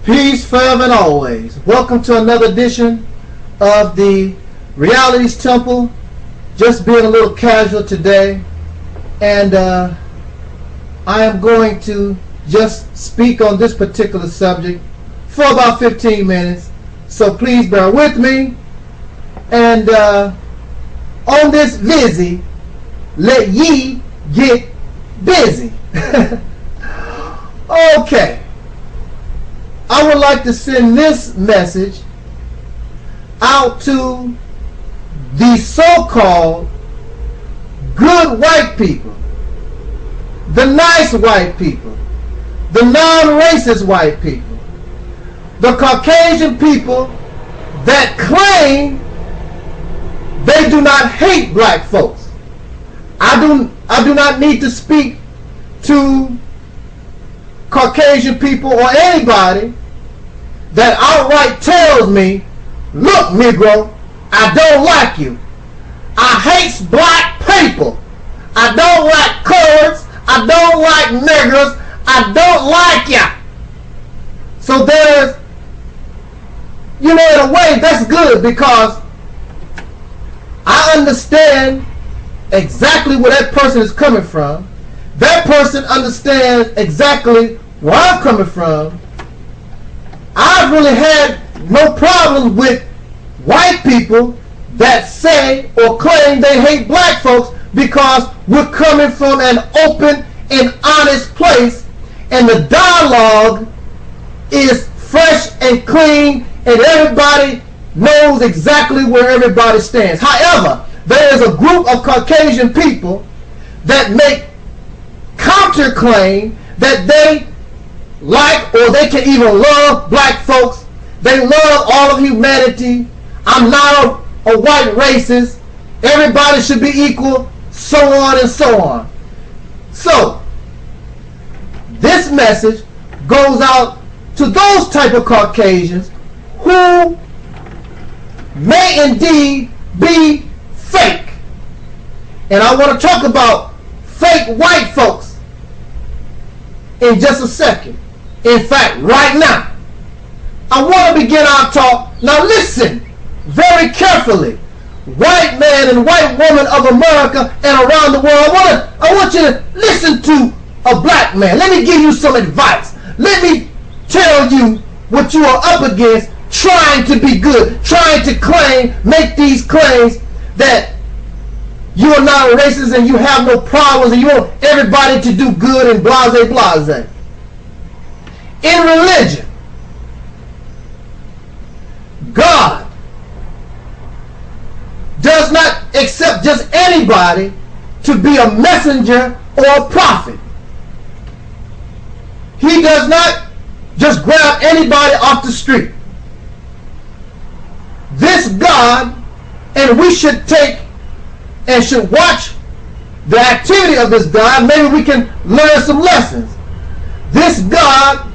Peace forever and always. Welcome to another edition of the Realities Temple. Just being a little casual today, and I am going to just speak on this particular subject for about 15 minutes. So please bear with me. And on this Vizzy, let ye get busy. Okay. I would like to send this message out to the so-called good white people, the nice white people, the non-racist white people, the Caucasian people that claim they do not hate black folks. I do not need to speak to Caucasian people or anybody that outright tells me, look, Negro, I don't like you. I hate black people. I don't like coloreds. I don't like niggers. I don't like ya. So there's, in a way, that's good, because I understand exactly where that person is coming from. That person understands exactly where I'm coming from. I've really had no problem with white people that say or claim they hate black folks, because we're coming from an open and honest place, and the dialogue is fresh and clean, and everybody knows exactly where everybody stands. However, there is a group of Caucasian people that make counterclaim that they like, or they can even love, black folks. They love all of humanity. I'm not a white racist. Everybody should be equal, so on and so on. So, this message goes out to those type of Caucasians who may indeed be fake. And I want to talk about fake white folks in just a second. In fact, right now, I want to begin our talk. Now listen very carefully. White man and white woman of America and around the world, I want you to listen to a black man. Let me give you some advice. Let me tell you what you are up against trying to be good, trying to make these claims that you are not a racist and you have no problems and you want everybody to do good and blase blase. In religion, God does not accept just anybody to be a messenger or a prophet. He does not just grab anybody off the street. This God, and we should take and should watch the activity of this God. Maybe we can learn some lessons. This God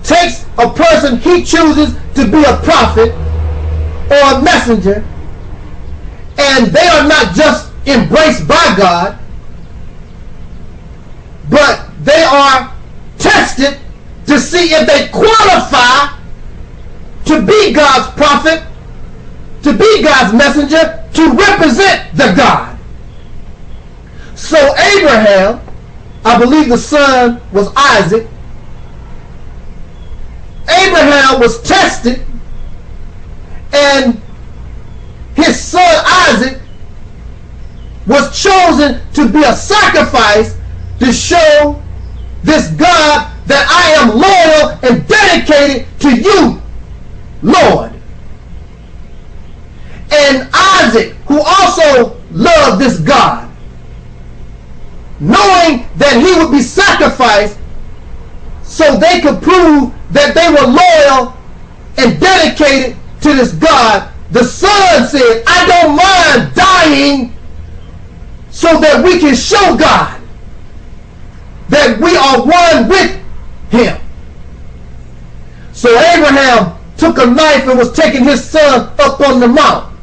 takes a person he chooses to be a prophet or a messenger, and they are not just embraced by God, but they are tested to see if they qualify to be God's prophet, to be God's messenger, to represent the God. So Abraham, I believe the son was Isaac, Abraham was tested, and his son Isaac was chosen to be a sacrifice to show this God that I am loyal and dedicated to you, Lord. And Isaac, who also loved this God, knowing that he would be sacrificed so they could prove that they were loyal and dedicated to this God, the son said, I don't mind dying so that we can show God that we are one with him. So Abraham took a knife and was taking his son up on the mount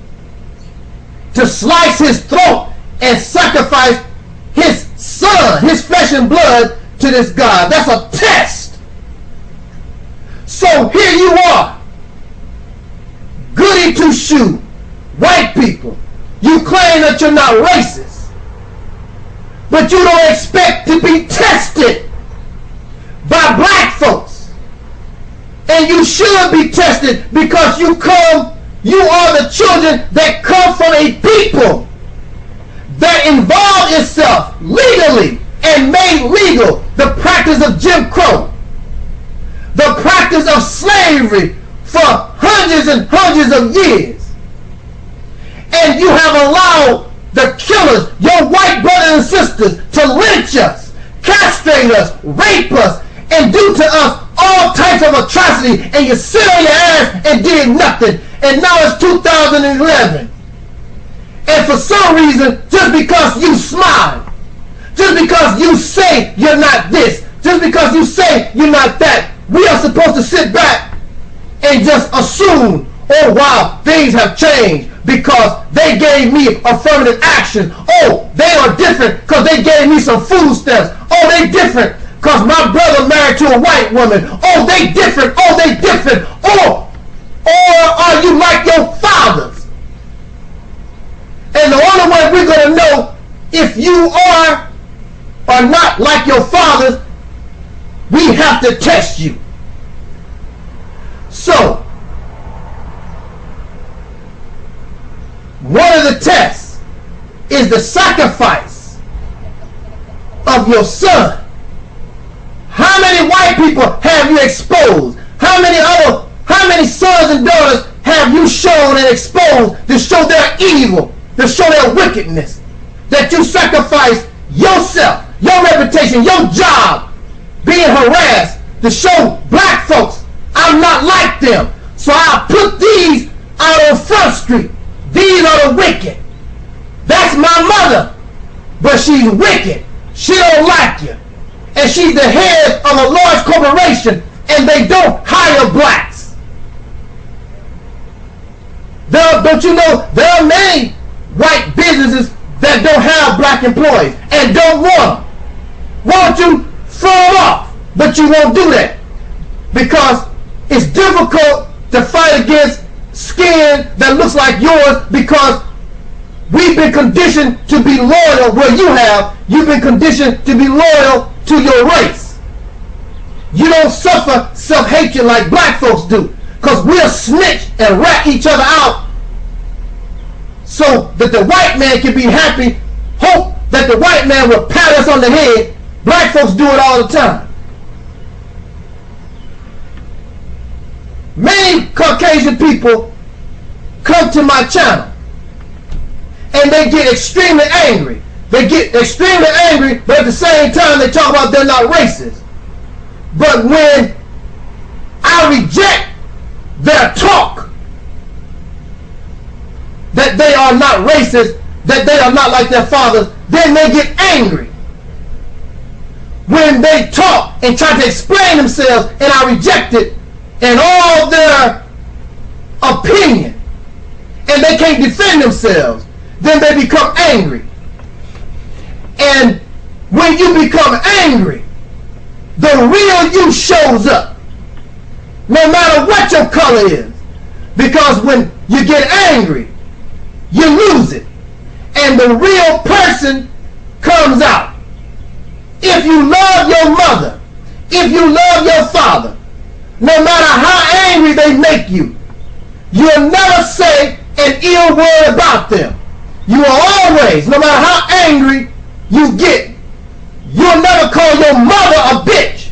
to slice his throat and sacrifice his son, his flesh and blood, to this God. That's a test. So So here you are, goody two shoe, white people. You claim that you're not racist, but you don't expect to be tested by black folks. And you should be tested because you are the children that come from a people that involved itself legally and made legal the practice of Jim Crow, the practice of slavery for hundreds and hundreds of years. And you have allowed the killers, your white brothers and sisters, to lynch us, castrate us, rape us, and do to us all types of atrocity, and you sit on your ass and did nothing. And now it's 2011. And for some reason, just because you smile, just because you say you're not this, just because you say you're not that, we are supposed to sit back and just assume, oh wow, things have changed because they gave me affirmative action. Oh, they are different because they gave me some food stamps. Oh, they different because my brother married to a white woman. Oh, they different. Oh, they different. Or are you like your fathers? And the only way we're going to know if you are or not like your fathers, we have to test you. So, one of the tests is the sacrifice of your son. How many white people have you exposed? How many sons and daughters have you shown and exposed to show their evil, to show their wickedness? That you sacrifice yourself, your reputation, your job, being harassed to show black folks I'm not like them. So I put these out on Front Street. These are the wicked. That's my mother. But she's wicked. She don't like you. And she's the head of a large corporation, and they don't hire blacks. Don't you know there are many white businesses that don't have black employees and don't want them? Why don't you throw them off? But you won't do that because it's difficult to fight against skin that looks like yours because we've been conditioned to be loyal where you've been conditioned to be loyal to your race. You don't suffer self-hatred like black folks do because we'll snitch and rat each other out so that the white man can be happy, hope that the white man will pat us on the head. Black folks do it all the time. Many Caucasian people come to my channel and they get extremely angry. They get extremely angry, but at the same time they talk about they're not racist. But when I reject their talk that they are not racist, that they are not like their fathers, then they get angry. When they talk and try to explain themselves and I reject it and all their opinion and they can't defend themselves, then they become angry. And when you become angry, the real you shows up, no matter what your color is. Because when you get angry, you lose it. And the real person comes out. If you love your mother, if you love your father, no matter how angry they make you, you'll never say an ill word about them. You will always, no matter how angry you get, you'll never call your mother a bitch.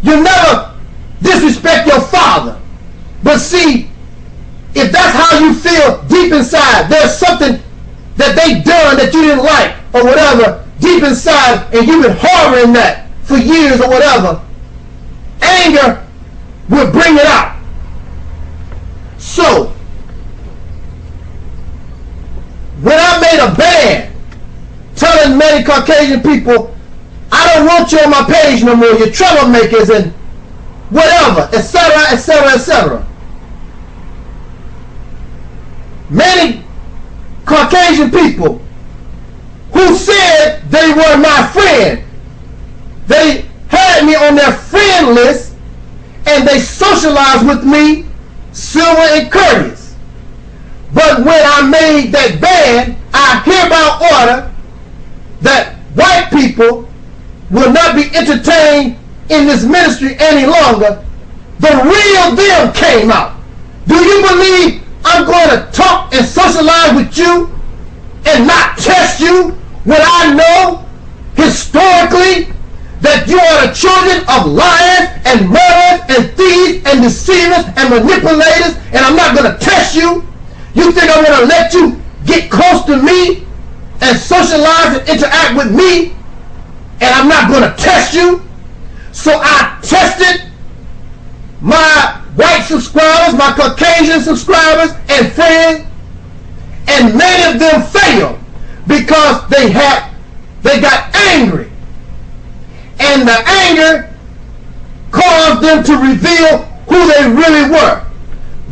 You'll never disrespect your father. But see, if that's how you feel deep inside, there's something that they done that you didn't like or whatever deep inside, and you've been harboring that for years or whatever, anger will bring it out. So when I made a ban telling many Caucasian people, I don't want you on my page no more, you're troublemakers and whatever, etc., etc., etc. Many Caucasian people who said they were my friend, they had me on their friend list, and they socialize with me, civil and courteous. But when I made that ban, I hereby order that white people will not be entertained in this ministry any longer. The real them came out. Do you believe I'm going to talk and socialize with you and not test you when I know historically that you are the children of liars and murderers and thieves and deceivers and manipulators, and I'm not going to test you? You think I'm going to let you get close to me and socialize and interact with me, and I'm not going to test you? So I tested my white subscribers, my Caucasian subscribers and friends, and many of them failed because they got angry. And the anger caused them to reveal who they really were.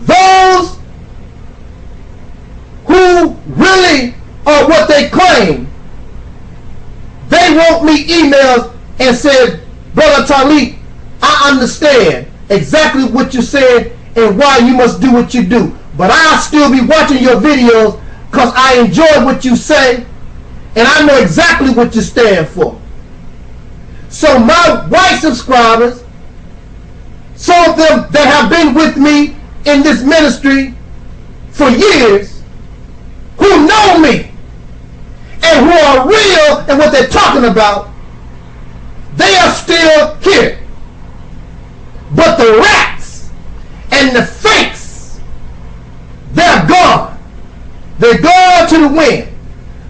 Those who really are what they claim, they wrote me emails and said, Brother Talik, I understand exactly what you said and why you must do what you do. But I'll still be watching your videos because I enjoy what you say and I know exactly what you stand for. So my white subscribers, some of them that have been with me in this ministry for years, who know me and who are real in what they're talking about, they are still here. But the rats and the fakes, they're gone. They're gone to the wind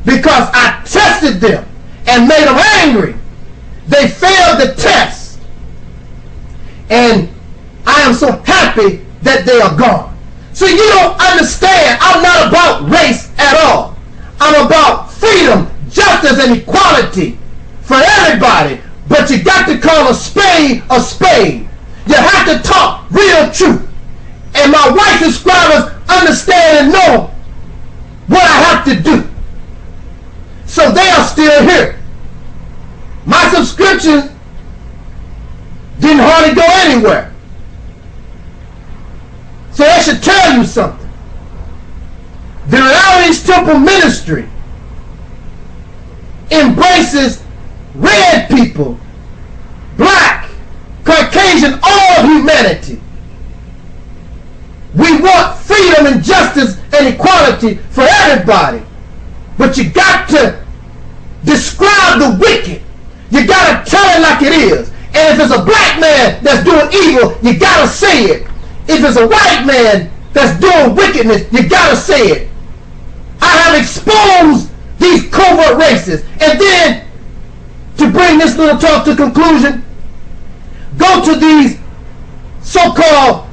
because I tested them and made them angry. They failed the test. And I am so happy that they are gone. So you don't understand, I'm not about race at all. I'm about freedom, justice, and equality for everybody. But you got to call a spade a spade. You have to talk real truth. And my white subscribers understand and know what I have to do. So they are still here. My subscription didn't hardly go anywhere. So that should tell you something. The Realities Temple ministry embraces red people, black, Caucasian, all humanity. We want freedom and justice and equality for everybody. But you got to describe the wicked. You got to tell it like it is. And if it's a black man that's doing evil, you got to say it. If it's a white man that's doing wickedness, you got to say it. I have exposed these covert races. And then, to bring this little talk to conclusion, go to these so-called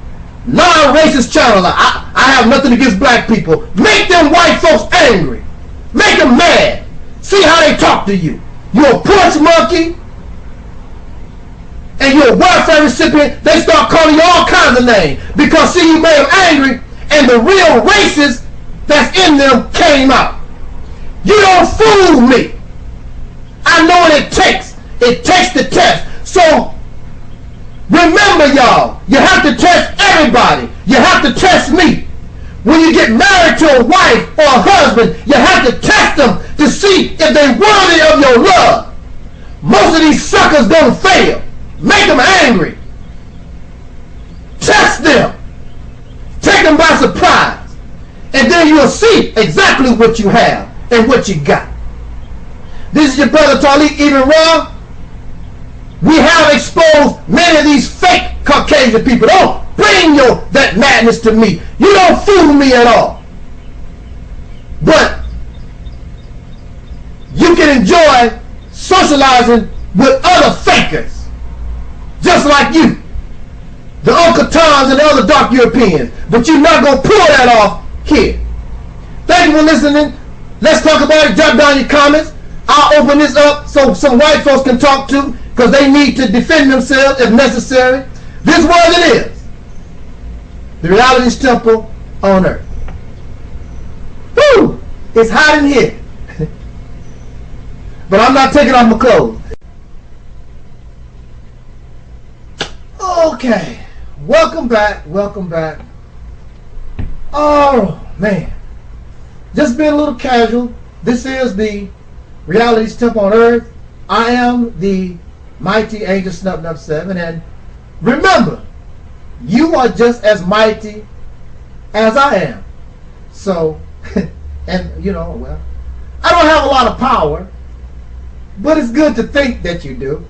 non-racist channels. I have nothing against black people. Make them white folks angry. Make them mad. See how they talk to you. You're a porch monkey and you're a welfare recipient. They start calling you all kinds of names because see, you made them angry and the real racist that's in them came out. You don't fool me. I know what it takes. It takes the test. So remember, y'all, you have to test everybody. You have to test me. When you get married to a wife or a husband, you have to test them to see if they're worthy of your love. Most of these suckers don't fail. Make them angry. Test them. Take them by surprise. And then you'll see exactly what you have and what you got. This is your brother Talik Even Raw. We have exposed many of these fake Caucasian people. Don't bring that madness to me. You don't fool me at all. But you can enjoy socializing with other fakers, just like you, the Uncle Toms and the other dark Europeans. But you're not going to pull that off here. Thank you for listening. Let's talk about it. Jot down your comments. I'll open this up so some white folks can talk to, because they need to defend themselves if necessary. This is what it is. The Realities Temple on earth. Woo! It's hot in here. But I'm not taking off my clothes. Okay. Welcome back. Welcome back. Oh, man. Just being a little casual. This is the Reality Step on Earth. I am the mighty Angel Snub 7. And remember, you are just as mighty as I am. So, and you know, well, I don't have a lot of power, but it's good to think that you do.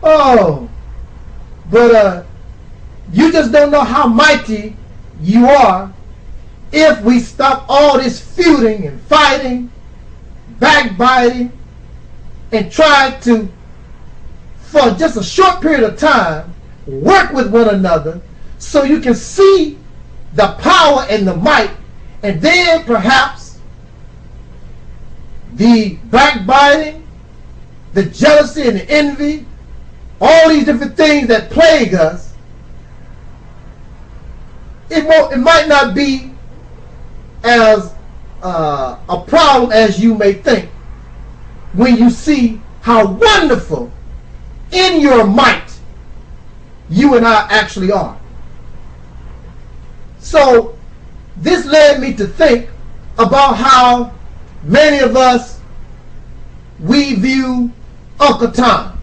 Oh, but you just don't know how mighty you are if we stop all this feuding and fighting, backbiting, and try to, for just a short period of time, work with one another so you can see the power and the might, and then perhaps the backbiting, the jealousy and the envy, all these different things that plague us, it might not be as a problem as you may think when you see how wonderful in your might you and I actually are. So this led me to think about how many of us, we view Uncle Toms.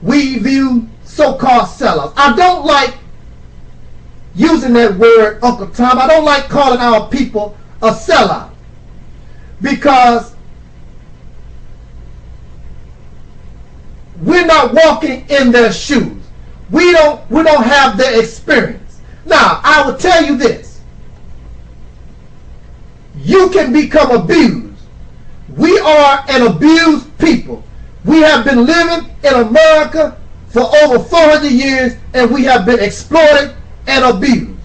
We view so-called sellouts. I don't like using that word, Uncle Tom. I don't like calling our people a sellout, because we're not walking in their shoes. We don't have their experience. Now, I will tell you this. You can become abused. We are an abused people. We have been living in America for over 400 years, and we have been exploited and abused.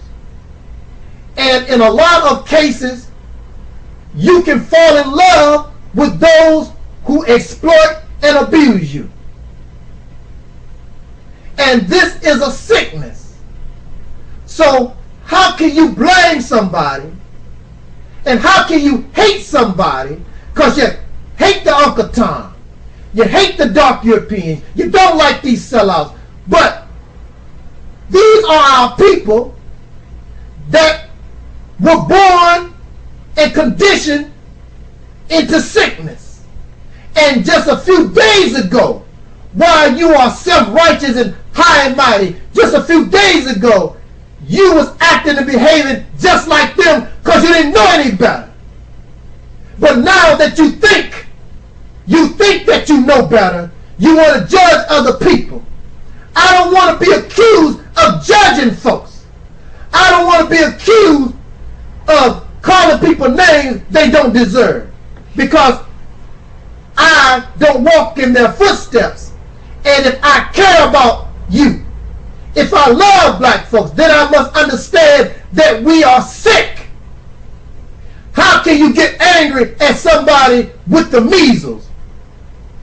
And in a lot of cases, you can fall in love with those who exploit and abuse you. And this is a sickness. So how can you blame somebody, and how can you hate somebody because you hate the Uncle Tom, you hate the dark Europeans, you don't like these sellouts? But these are our people that were born and conditioned into sickness. And just a few days ago, while you are self-righteous and high and mighty, just a few days ago, you was acting and behaving just like them because you didn't know any better. But now that you think that you know better, you want to judge other people. I don't want to be accused of judging folks. I don't want to be accused of calling people names they don't deserve, because I don't walk in their footsteps. And if I care about you, if I love black folks, then I must understand that we are sick. How can you get angry at somebody with the measles,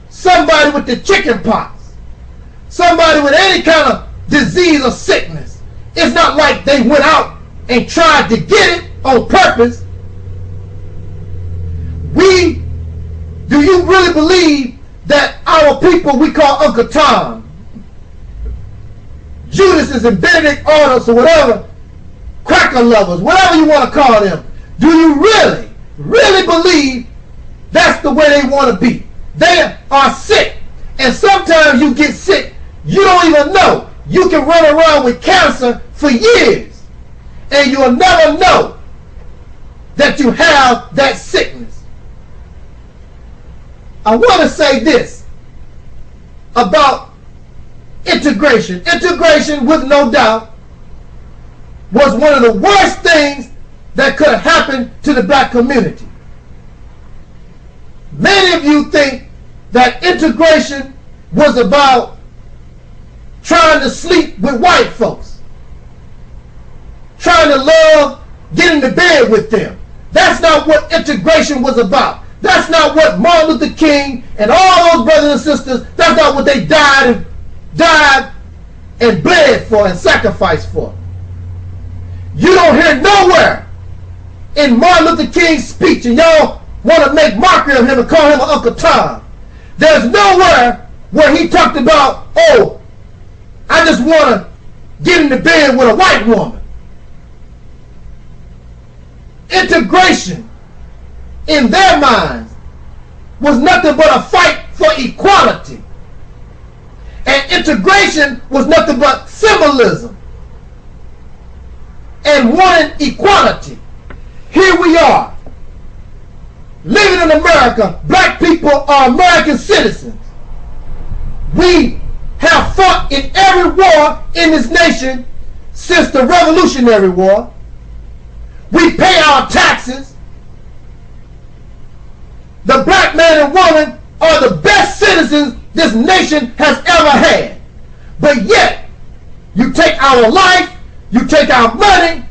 somebody with the chicken pox, somebody with any kind of disease or sickness? It's not like they went out and tried to get it on purpose. Do you really believe that our people we call Uncle Tom, Judas and Benedict Arnolds or whatever, cracker lovers, whatever you want to call them, do you really believe that's the way they want to be? They are sick. And sometimes you get sick, you don't even know. You can run around with cancer for years, and you'll never know that you have that sickness. I want to say this about integration. Integration, with no doubt, was one of the worst things that could have happened to the black community. Many of you think that integration was about trying to sleep with white folks, trying to love getting to bed with them. That's not what integration was about. That's not what Martin Luther King and all those brothers and sisters, that's not what they died and bled for and sacrificed for. You don't hear nowhere in Martin Luther King's speech, and y'all want to make mockery of him and call him an Uncle Tom. There's nowhere where he talked about, oh, I just want to get into bed with a white woman. Integration in their minds was nothing but a fight for equality. And integration was nothing but symbolism and wanting equality. Here we are, living in America. Black people are American citizens. We have fought in every war in this nation since the Revolutionary War. We pay our taxes. The black man and woman are the best citizens this nation has ever had. But yet, you take our life, you take our money,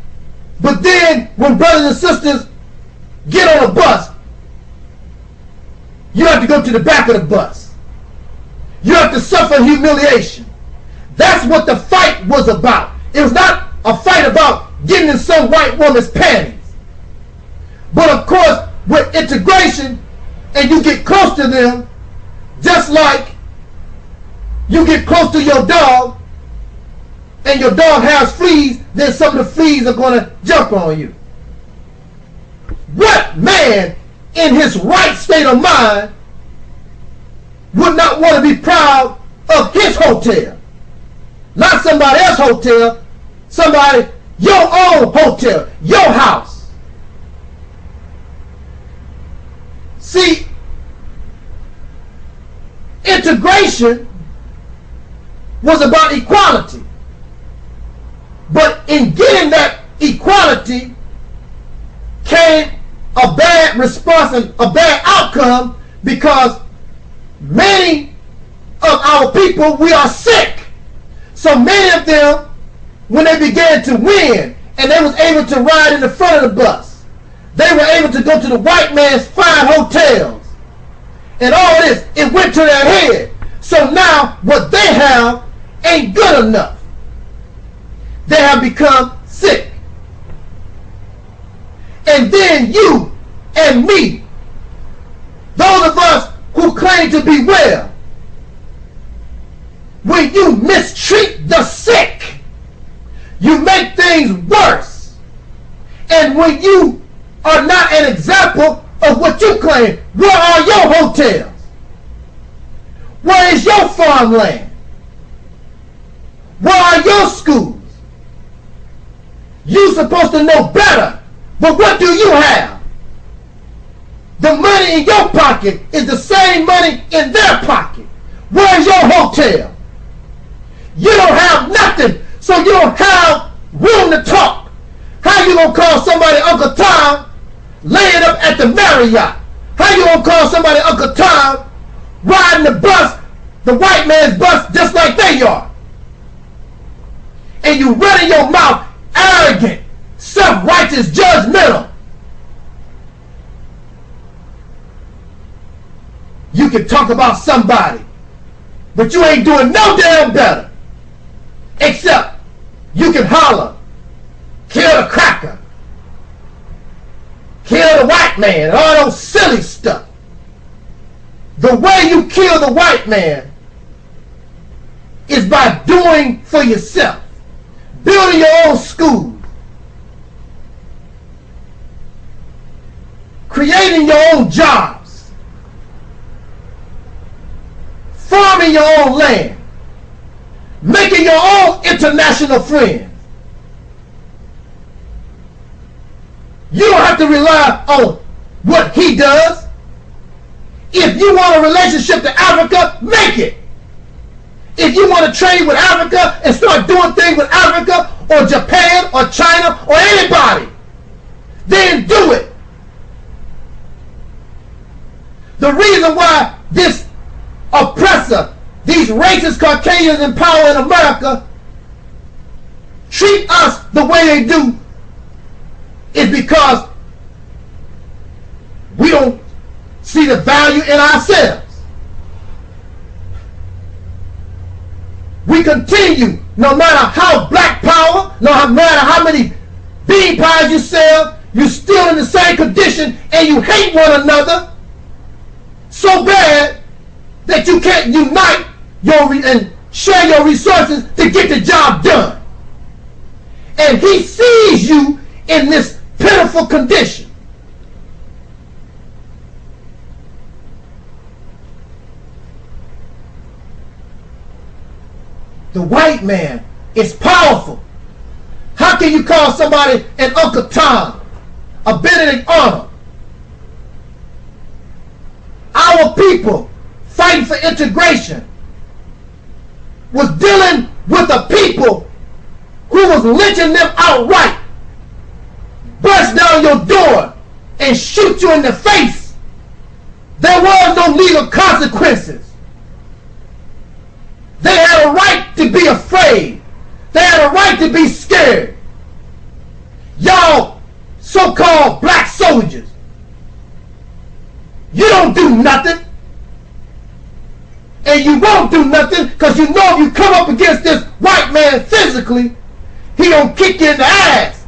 but then when brothers and sisters get on a bus, you have to go to the back of the bus. You have to suffer humiliation. That's what the fight was about. It was not a fight about getting in some white woman's panties. But of course, with integration, and you get close to them, just like you get close to your dog, and your dog has fleas, then some of the fleas are going to jump on you. What man in his right state of mind would not want to be proud of his hotel? Not somebody else's hotel, somebody, your own hotel, your house. See, integration was about equality. But in getting that equality came a bad response and a bad outcome, because many of our people, we are sick. So many of them, when they began to win and they was able to ride in the front of the bus, they were able to go to the white man's fine hotels. And all this, it went to their head. So now what they have ain't good enough. They have become sick. And then you and me, those of us who claim to be well, when you mistreat the sick, you make things worse. And when you are not an example of what you claim, where are your hotels? Where is your farmland? Where are your schools? You're supposed to know better, but what do you have? The money in your pocket is the same money in their pocket. Where's your hotel? You don't have nothing, so you don't have room to talk. How you gonna call somebody Uncle Tom laying up at the Marriott? How you gonna call somebody Uncle Tom riding the bus, the white man's bus, just like they are? And you running your mouth, arrogant, self-righteous, judgmental. You can talk about somebody, but you ain't doing no damn better. Except you can holler, kill the cracker, kill the white man, and all those silly stuff. The way you kill the white man is by doing for yourself, building your own schools, creating your own jobs, farming your own land, making your own international friends. You don't have to rely on what he does. If you want a relationship to Africa, make it. If you want to trade with Africa and start doing things with Africa or Japan or China or anybody, then do it. The reason why this oppressor, these racist Caucasians in power in America, treat us the way they do is because we don't see the value in ourselves. We continue, no matter how black power, no matter how many bean pies you sell, you're still in the same condition and you hate one another so bad that you can't unite and share your resources to get the job done. And he sees you in this pitiful condition. The white man is powerful. How can you call somebody an Uncle Tom, a Benedict Arnold? Our people fighting for integration was dealing with a people who was lynching them outright, burst down your door and shoot you in the face. There was no legal consequences. They had a right to be afraid. They had a right to be scared. Y'all so-called black soldiers, you don't do nothing. And you won't do nothing because you know if you come up against this white man physically, he gonna kick you in the ass.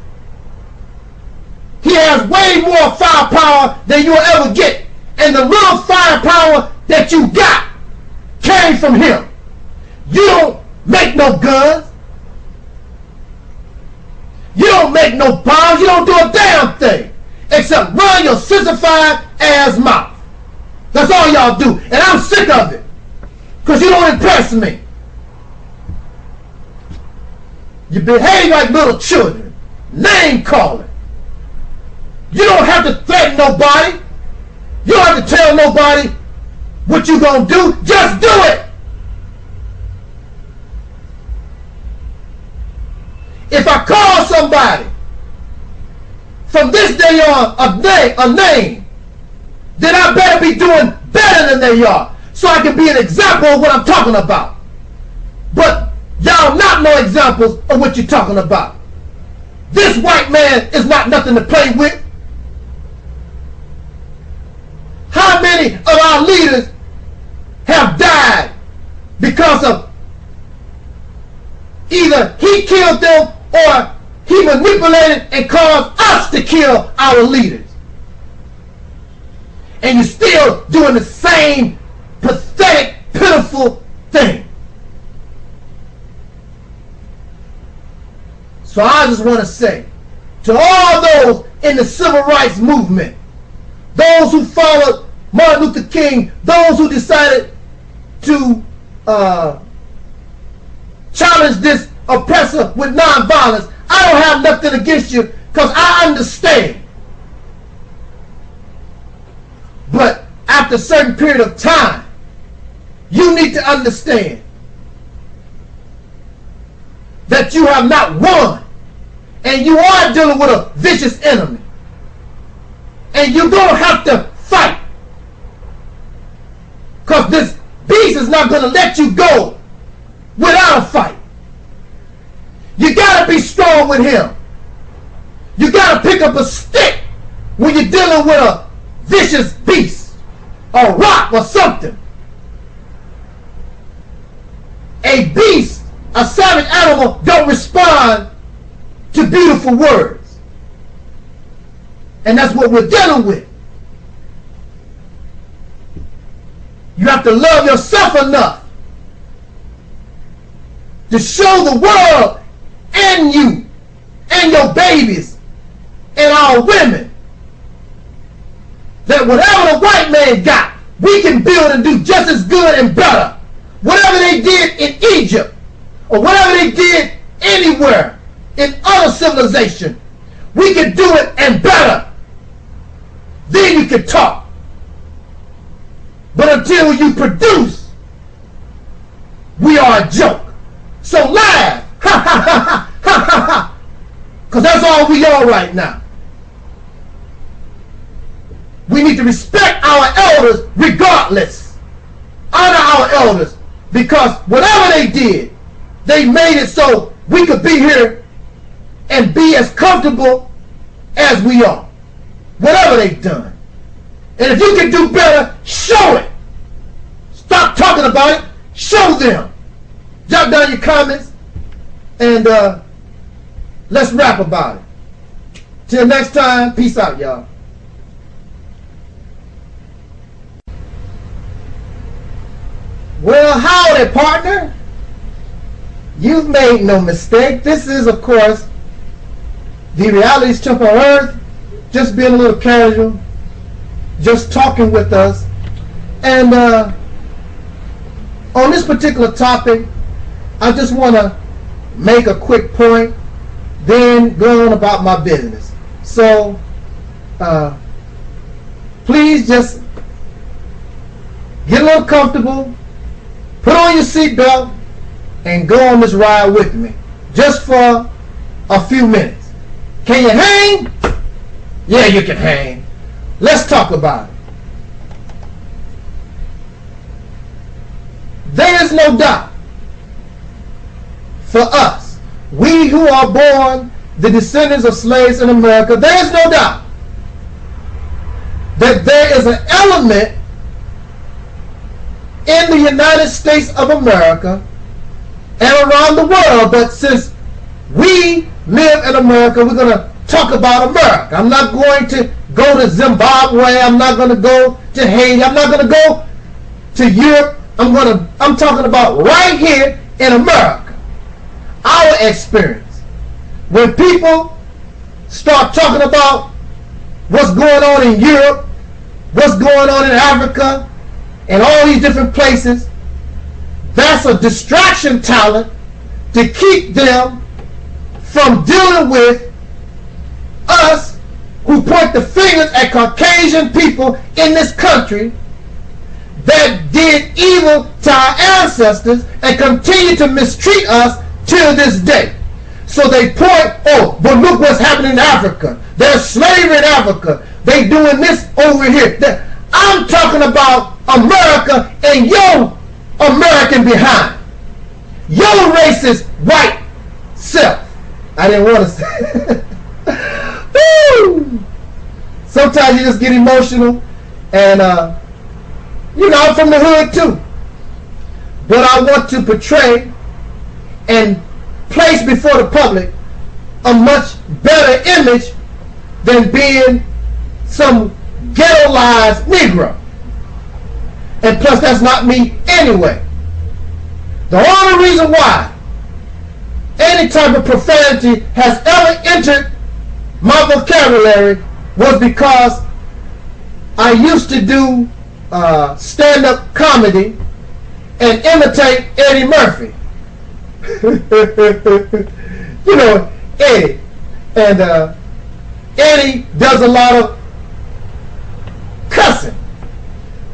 He has way more firepower than you'll ever get. And the little firepower that you got came from him. You don't make no guns. You don't make no bombs. You don't do a damn thing except run your sissified ass mouth. That's all y'all do. And I'm sick of it because you don't impress me. You behave like little children. Name calling. You don't have to threaten nobody. You don't have to tell nobody what you gonna do. Just do it. If I call somebody from this day on a name, then I better be doing better than they are, so I can be an example of what I'm talking about. But y'all not no examples of what you're talking about. This white man is not nothing to play with. How many of our leaders have died because of either he killed them or he manipulated and caused us to kill our leaders? And you're still doing the same pathetic, pitiful thing. So I just want to say to all those in the civil rights movement, those who followed Martin Luther King, those who decided to challenge this oppressor with nonviolence, I don't have nothing against you because I understand. But after a certain period of time, you need to understand that you have not won, and you are dealing with a vicious enemy, and you're going to have to fight, because this beast is not going to let you go without a fight. You got to be strong with him. You got to pick up a stick when you're dealing with a vicious beast, a rock or something. A beast, a savage animal, don't respond to beautiful words. And that's what we're dealing with. You have to love yourself enough to show the world and you and your babies and our women that whatever the white man got, we can build and do just as good and better. Whatever they did in Egypt, or whatever they did anywhere in other civilization, we can do it and better. Then you can talk. But until you produce, we are a joke. So laugh. Ha ha ha ha ha ha ha. Because that's all we are right now. We need to respect our elders regardless. Honor our elders, because whatever they did, they made it so we could be here and be as comfortable as we are. Whatever they've done. And if you can do better, show it. Stop talking about it. Show them. Jot down your comments and let's rap about it. Till next time, peace out, y'all. Well, howdy, partner. You've made no mistake. This is, of course, the realities check on earth. Just being a little casual, just talking with us. And on this particular topic, I just want to make a quick point, then go on about my business. So, please just get a little comfortable, put on your seatbelt, and go on this ride with me, just for a few minutes. Can you hang? Yeah, you can hang. Let's talk about it. There is no doubt for us, we who are born the descendants of slaves in America, there is no doubt that there is an element in the United States of America and around the world, but since we live in America, we're going to talk about America. I'm not going to go to Zimbabwe. I'm not going to go to Haiti. I'm not going to go to Europe. I'm talking about right here in America. Our experience. When people start talking about what's going on in Europe, what's going on in Africa, and all these different places, that's a distraction talent to keep them from dealing with us who point the fingers at Caucasian people in this country that did evil to our ancestors and continue to mistreat us till this day. So they point, oh, but look what's happening in Africa. There's slavery in Africa. They doing this over here. I'm talking about America and your American behind. Your racist white self. I didn't want to say it. Woo! Sometimes you just get emotional, and I'm from the hood too. But I want to portray and place before the public a much better image than being some ghettoized Negro. And plus, that's not me anyway. The only reason why any type of profanity has ever entered my vocabulary was because I used to do stand-up comedy and imitate Eddie Murphy. You know, Eddie. And Eddie does a lot of cussing.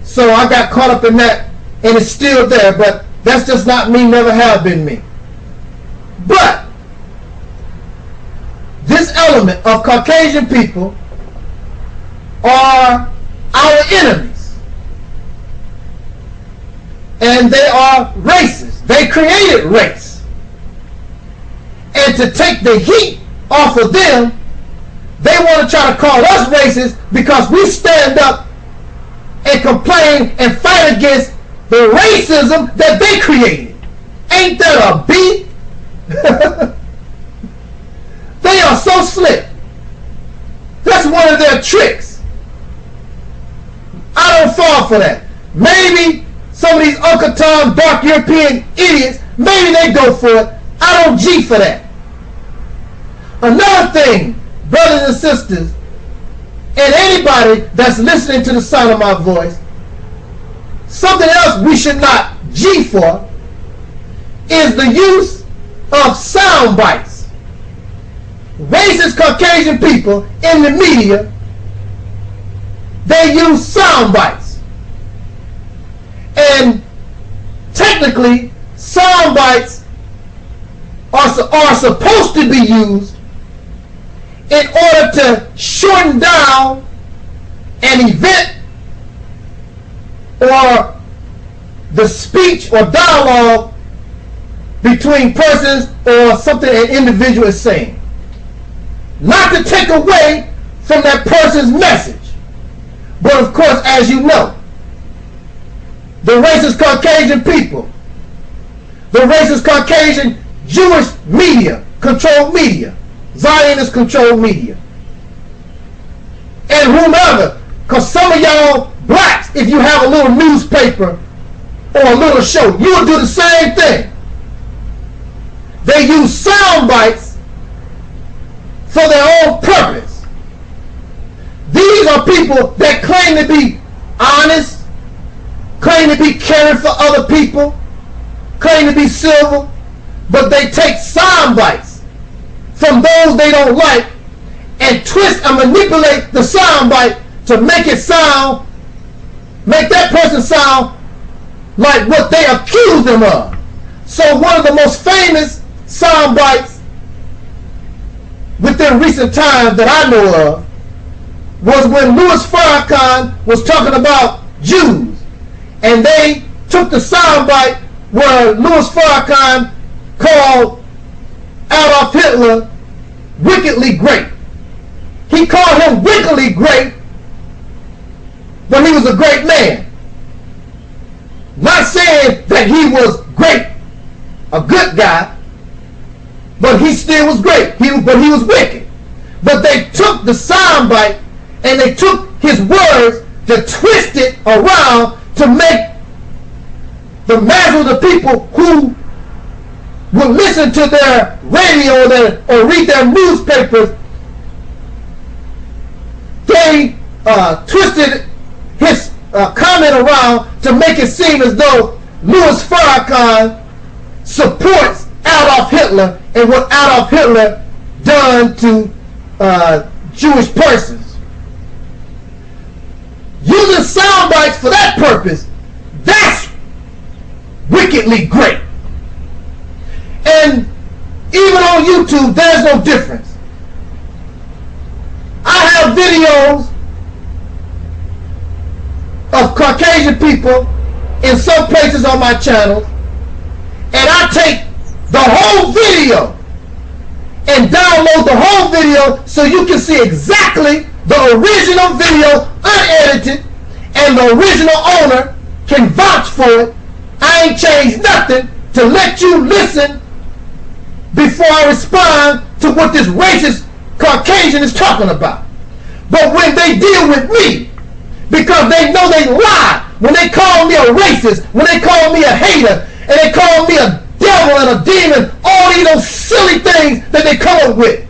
So I got caught up in that, and it's still there, but that's just not me, never have been me. But this element of Caucasian people are our enemies. And they are racist. They created race. And to take the heat off of them, they want to try to call us racist because we stand up and complain and fight against the racism that they created. Ain't that a beat? They are so slick. That's one of their tricks. I don't fall for that. Maybe some of these Uncle Tom dark European idiots, maybe they go for it. I don't G for that. Another thing, brothers and sisters, and anybody that's listening to the sound of my voice, something else we should not G for is the use of sound bites. Racist Caucasian people in the media, they use sound bites. And technically, sound bites are supposed to be used in order to shorten down an event or the speech or dialogue between persons or something an individual is saying. Not to take away from that person's message. But of course, as you know, the racist Caucasian people, the racist Caucasian Jewish media, controlled media, Zionist controlled media, and whomever, because some of y'all blacks, if you have a little newspaper or a little show, you will do the same thing. They use sound bites for their own purpose. These are people that claim to be honest, claim to be caring for other people, claim to be civil, but they take sound bites from those they don't like and twist and manipulate the sound bite to make it sound, make that person sound like what they accuse them of. So one of the most famous sound bites within recent times that I know of was when Louis Farrakhan was talking about Jews, and they took the sound bite where Louis Farrakhan called Adolf Hitler wickedly great. He called him wickedly great, but he was a great man. Not saying that he was great, a good guy, but he still was great. But he was wicked. But they took the soundbite and they took his words to twist it around to make the mass of the people who would listen to their radio or read their newspapers, they twisted his comment around to make it seem as though Louis Farrakhan supports Adolf Hitler and what Adolf Hitler done to Jewish persons. Using sound bites for that purpose, that's wickedly great. And even on YouTube, there's no difference. I have videos of Caucasian people in some places on my channel, and I take the whole video and download the whole video so you can see exactly the original video unedited, and the original owner can vouch for it. I ain't changed nothing to let you listen before I respond to what this racist Caucasian is talking about. But when they deal with me, because they know they lie, when they call me a racist, when they call me a hater, and they call me a devil and a demon, all these silly things that they come up with,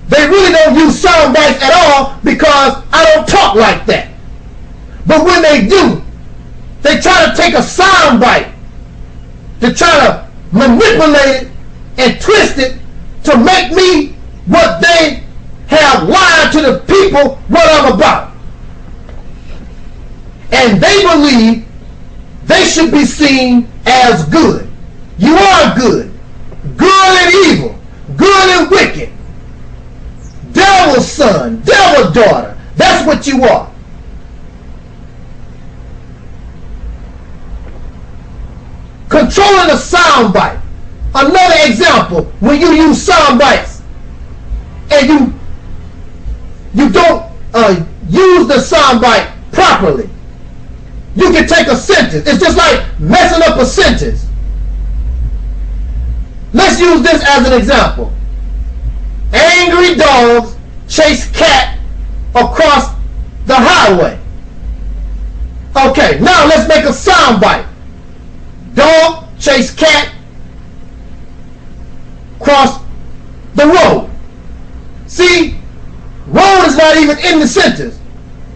they really don't use sound bites at all because I don't talk like that. But when they do, they try to take a sound bite to try to manipulate it and twist it to make me what they have lied to the people what I'm about. And they believe they should be seen as good. You are good. Good and evil. Good and wicked. Devil's son. Devil's daughter. That's what you are. Controlling a sound bite. Another example, when you use sound bites and you don't use the sound bite properly, you can take a sentence. It's just like messing up a sentence. Let's use this as an example. Angry dogs chase cat across the highway. Okay, now let's make a sound bite. Dog chase cat across the road. See, road is not even in the sentence.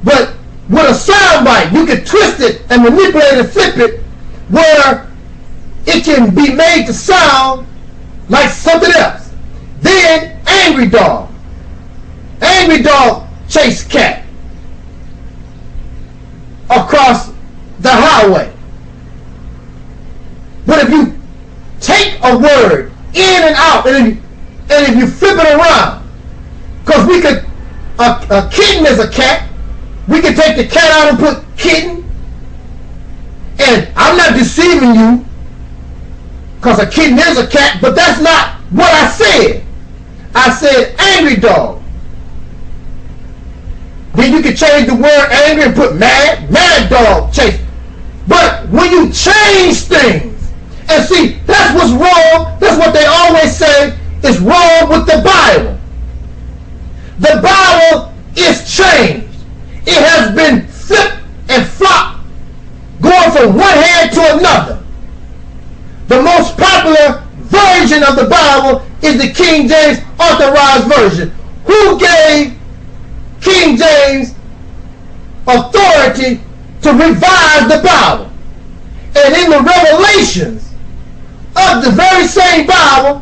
But with a sound bite, you can twist it and manipulate and flip it where it can be made to sound like something else. Then, angry dog. Angry dog chase cat across the highway. But if you take a word in and out, and if you flip it around, because we could, a kitten is a cat, we could take the cat out and put kitten, and I'm not deceiving you, because a kitten is a cat, but that's not what I said. I said angry dog. Then you can change the word angry and put mad, mad dog chase. But when you change things, and see, that's what's wrong. That's what they always say is wrong with the Bible. The Bible is changed. It has been flipped and flopped, going from one hand to another. The most popular version of the Bible is the King James Authorized Version. Who gave King James authority to revise the Bible? And in the revelations of the very same Bible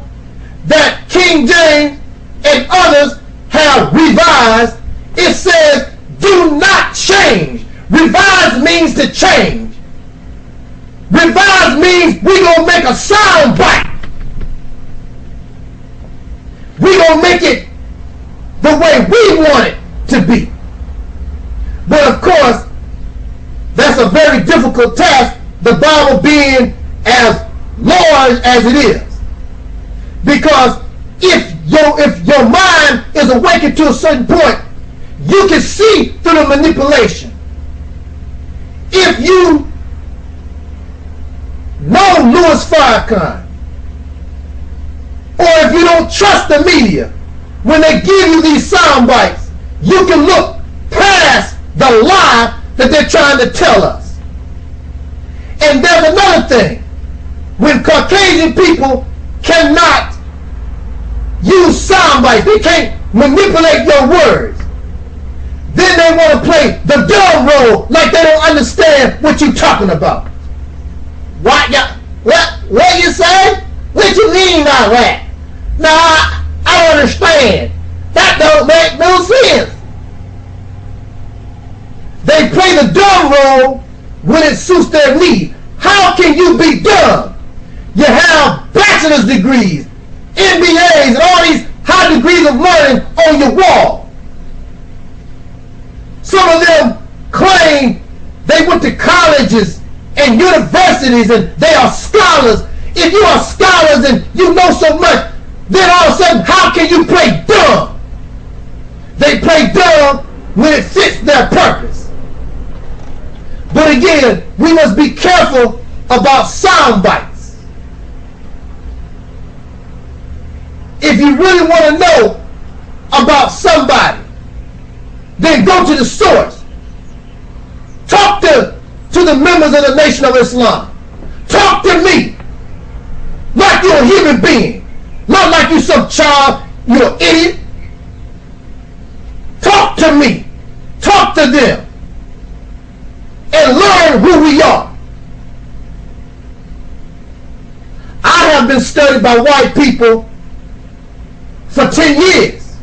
that King James and others have revised, it says, do not change. Revise means to change. Revise means we're going to make a sound bite. We're going to make it the way we want it to be. But of course, that's a very difficult task, the Bible being as large as it is. Because if your mind is awakened to a certain point, you can see through the manipulation. If you know Louis Farrakhan, or if you don't trust the media, when they give you these sound bites, you can look past the lie that they're trying to tell us. And there's another thing. When Caucasian people cannot use sound bites, they can't manipulate your words, then they want to play the dumb role like they don't understand what you're talking about. What you say? What you mean by that? No, I don't understand. That don't make no sense. They play the dumb role when it suits their need. How can you be dumb? You have bachelor's degrees, MBAs, and all these high degrees of learning on your wall. Some of them claim they went to colleges and universities and they are scholars. If you are scholars and you know so much, then all of a sudden, how can you play dumb? They play dumb when it fits their purpose. But again, we must be careful about sound bites. If you really want to know about somebody, then go to the source. Talk to the members of the Nation of Islam. Talk to me like you're a human being, not like you some child, you're an idiot. Talk to me. Talk to them. And learn who we are. I have been studied by white people for 10 years.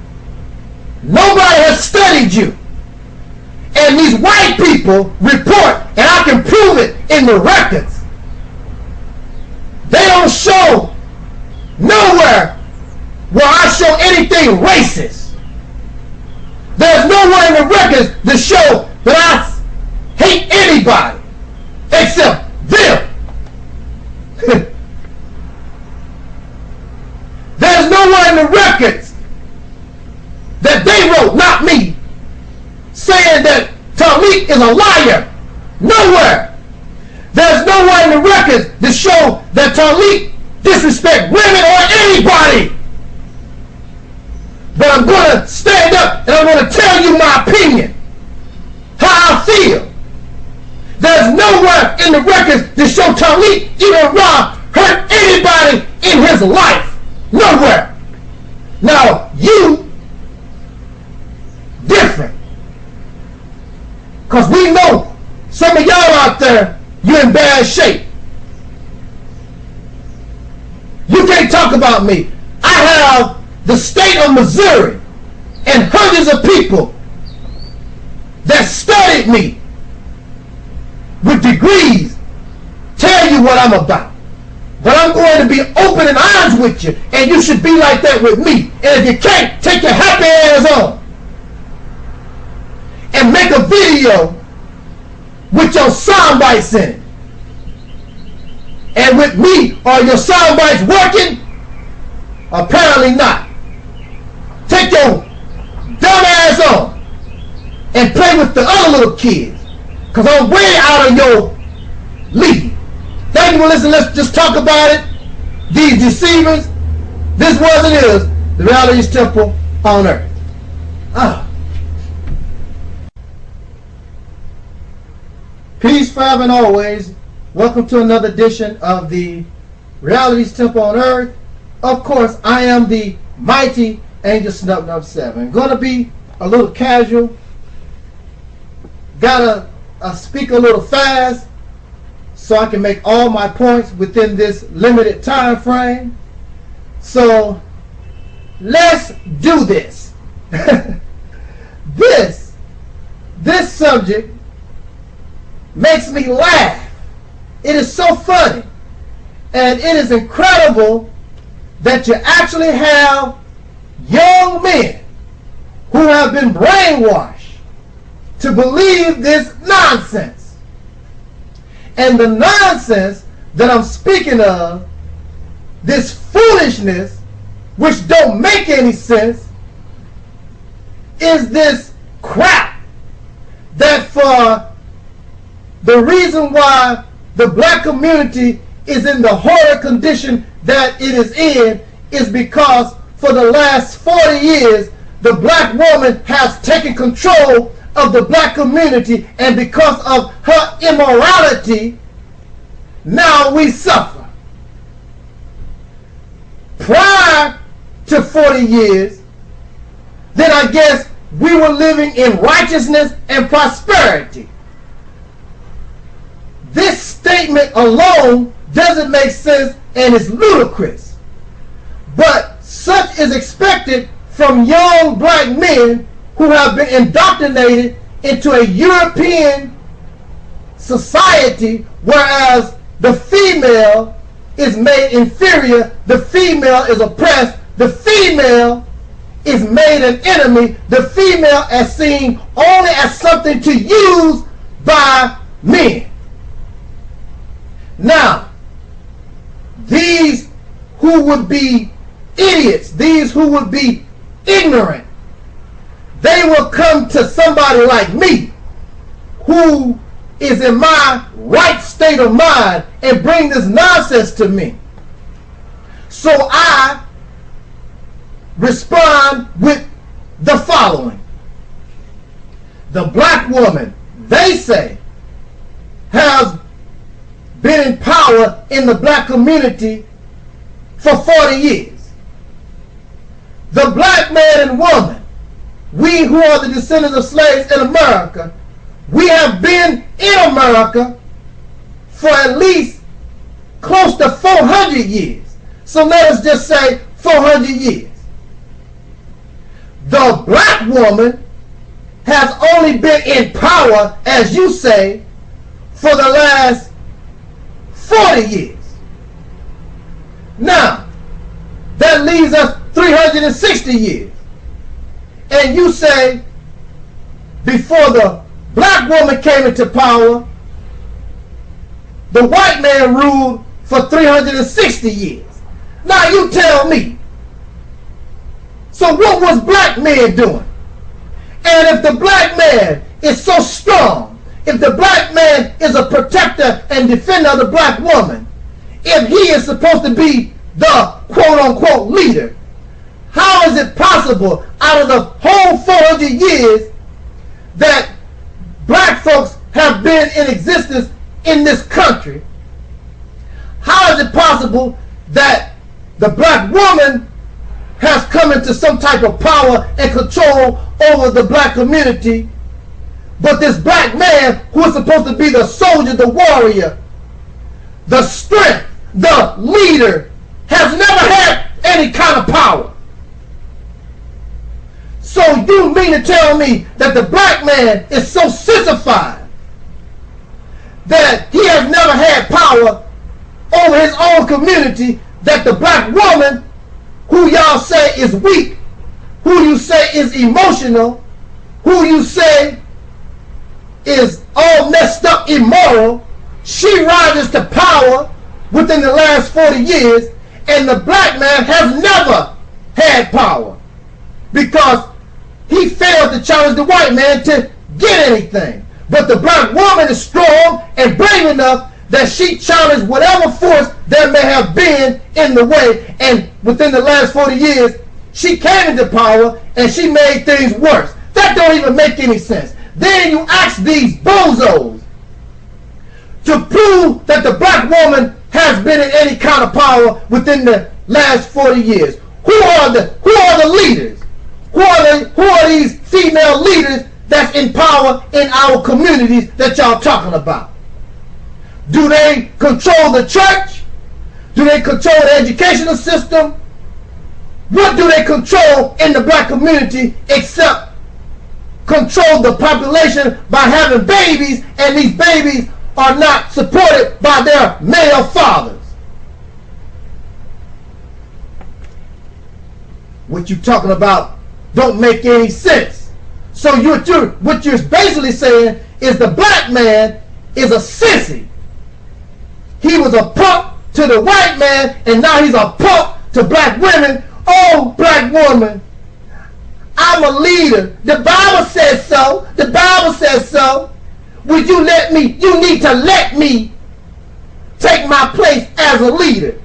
Nobody has studied you. And these white people report, and I can prove it in the records. They don't show nowhere where I show anything racist. There's nowhere in the records to show that I hate anybody except them. There's nowhere in the records that they wrote, not me, saying that Tariq is a liar. Nowhere. There's nowhere in the records to show that Tariq disrespect women or anybody. But I'm going to stand up and I'm going to tell you my opinion, how I feel. There's nowhere in the records to show Tariq even Rob hurt anybody in his life. Nowhere. Now, you different. Because we know some of y'all out there, you're in bad shape. You can't talk about me. I have the state of Missouri and hundreds of people that studied me with degrees tell you what I'm about. But I'm going to be open and honest with you, and you should be like that with me. And if you can't, take your happy ass on and make a video with your sound bites in it. And with me, are your sound bites working? Apparently not. Take your dumb ass on and play with the other little kids, because I'm way out of your league. Thank you for listening. Let's just talk about it. These deceivers. This was and is the reality's temple on earth. Peace forever and always. Welcome to another edition of the Reality's temple on earth. Of course, I am the mighty Angel Snub Nub 7. Gonna be a little casual. Gotta speak a little fast so I can make all my points within this limited time frame. So let's do this. This subject makes me laugh. It is so funny. And it is incredible that you actually have young men who have been brainwashed to believe this nonsense. And the nonsense that I'm speaking of, this foolishness, which don't make any sense, is this crap that for the reason why the black community is in the horror condition that it is in is because for the last 40 years the black woman has taken control of the black community, and because of her immorality now we suffer. Prior to 40 years, then I guess we were living in righteousness and prosperity. This statement alone doesn't make sense and is ludicrous. But such is expected from young black men who have been indoctrinated into a European society, whereas the female is made inferior, the female is oppressed, the female is made an enemy, the female is seen only as something to use by men. Now, these who would be idiots, these who would be ignorant, they will come to somebody like me who is in my right state of mind and bring this nonsense to me. So I respond with the following. The black woman, they say, has been in power in the black community for 40 years. The black man and woman, we who are the descendants of slaves in America, we have been in America for at least close to 400 years. So let us just say 400 years. The black woman has only been in power, as you say, for the last 40 years. Now, that leaves us 360 years. And you say, before the black woman came into power, the white man ruled for 360 years. Now you tell me. So what was black men doing? And if the black man is so strong, if the black man is a protector and defender of the black woman, if he is supposed to be the quote-unquote leader, how is it possible out of the whole 400 years that black folks have been in existence in this country? How is it possible that the black woman has come into some type of power and control over the black community, but this black man who is supposed to be the soldier, the warrior, the strength, the leader, has never had any kind of power? So you mean to tell me that the black man is so sissified that he has never had power over his own community, that the black woman, who y'all say is weak, who you say is emotional, who you say is all messed up, immoral, she rises to power within the last 40 years, and the black man has never had power because he failed to challenge the white man to get anything. But the black woman is strong and brave enough that she challenged whatever force there may have been in the way, and within the last 40 years she came into power and she made things worse. That don't even make any sense. Then you ask these bozos to prove that the black woman has has been in any kind of power within the last 40 years? Who are the leaders? Who are these female leaders that's in power in our communities that y'all talking about? Do they control the church? Do they control the educational system? What do they control in the black community except control the population by having babies, and these babies are not supported by their male fathers? What you talking about don't make any sense. So what you're basically saying is the black man is a sissy. He was a punk to the white man, and now he's a punk to black women. Oh, black woman, I'm a leader. The Bible says so. The Bible says so. Would you let me? You need to let me take my place as a leader.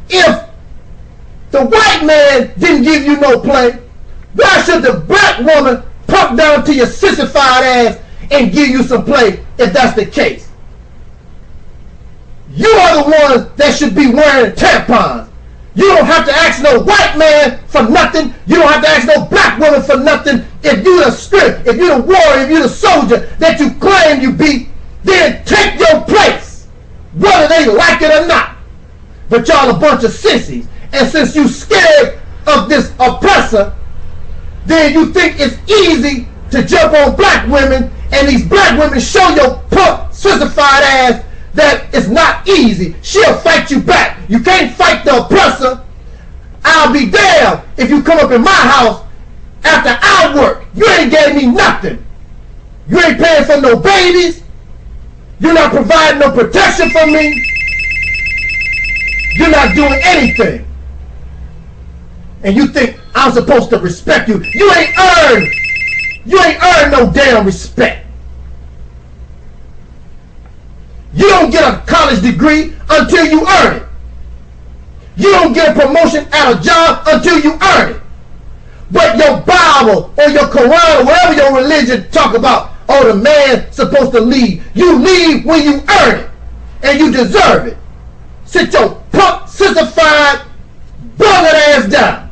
If the white man didn't give you no play, why should the black woman pump down to your sissified ass and give you some play if that's the case? You are the ones that should be wearing tampons. You don't have to ask no white man for nothing. You don't have to ask no black woman for nothing. If you the spirit, if you the warrior, if you the soldier that you claim you be, then take your place, whether they like it or not. But y'all a bunch of sissies. And since you scared of this oppressor, then you think it's easy to jump on black women, and these black women show your punk, sissified ass that it's not easy. She'll fight you back. You can't fight the oppressor. I'll be damned if you come up in my house after I work. You ain't gave me nothing. You ain't paying for no babies. You're not providing no protection for me. You're not doing anything. And you think I'm supposed to respect you. You ain't earned no damn respect. You don't get a college degree until you earn it. You don't get a promotion at a job until you earn it. But your Bible or your Quran or whatever your religion talk about, oh, the man's supposed to lead. You lead when you earn it. And you deserve it. Sit your punk, sissified, bugged ass down.